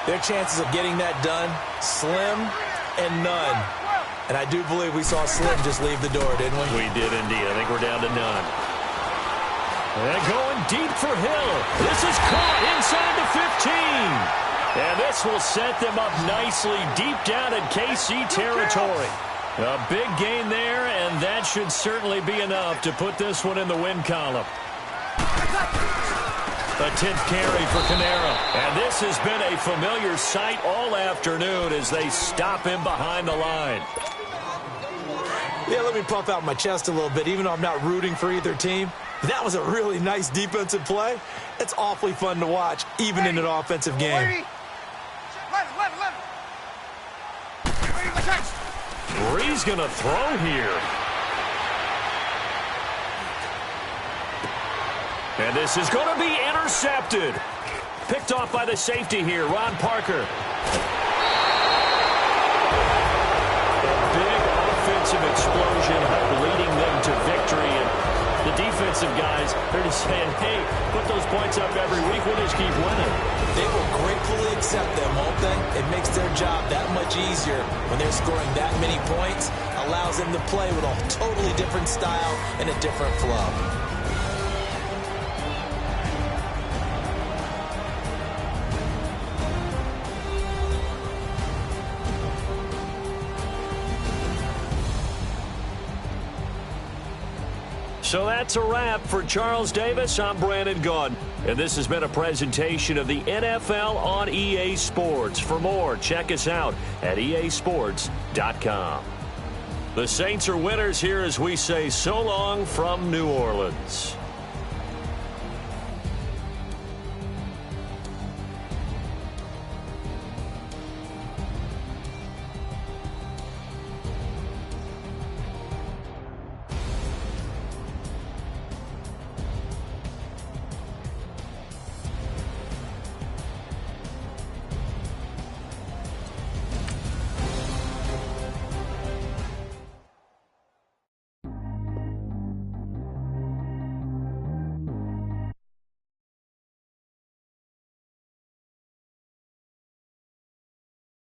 their chances of getting that done, slim and none. And I do believe we saw Slim just leave the door, didn't we? We did indeed. I think we're down to none. And going deep for Hill. This is caught inside the 15. And this will set them up nicely deep down in KC territory. A big gain there, and that should certainly be enough to put this one in the win column. A 10th carry for Canaro. And this has been a familiar sight all afternoon as they stop him behind the line. Yeah, let me puff out my chest a little bit, even though I'm not rooting for either team. That was a really nice defensive play. It's awfully fun to watch, even in an offensive game. Bree's going to throw here. And this is going to be intercepted. Picked off by the safety here, Ron Parker. A big offensive explosion leading them to victory. And the defensive guys, they're just saying, hey, put those points up every week. We'll just keep winning. They will gratefully accept them, won't they? It makes their job that much easier when they're scoring that many points. Allows them to play with a totally different style and a different flow. So that's a wrap for Charles Davis. I'm Brandon Gaudin, and this has been a presentation of the NFL on EA Sports. For more, check us out at easports.com. The Saints are winners here as we say so long from New Orleans.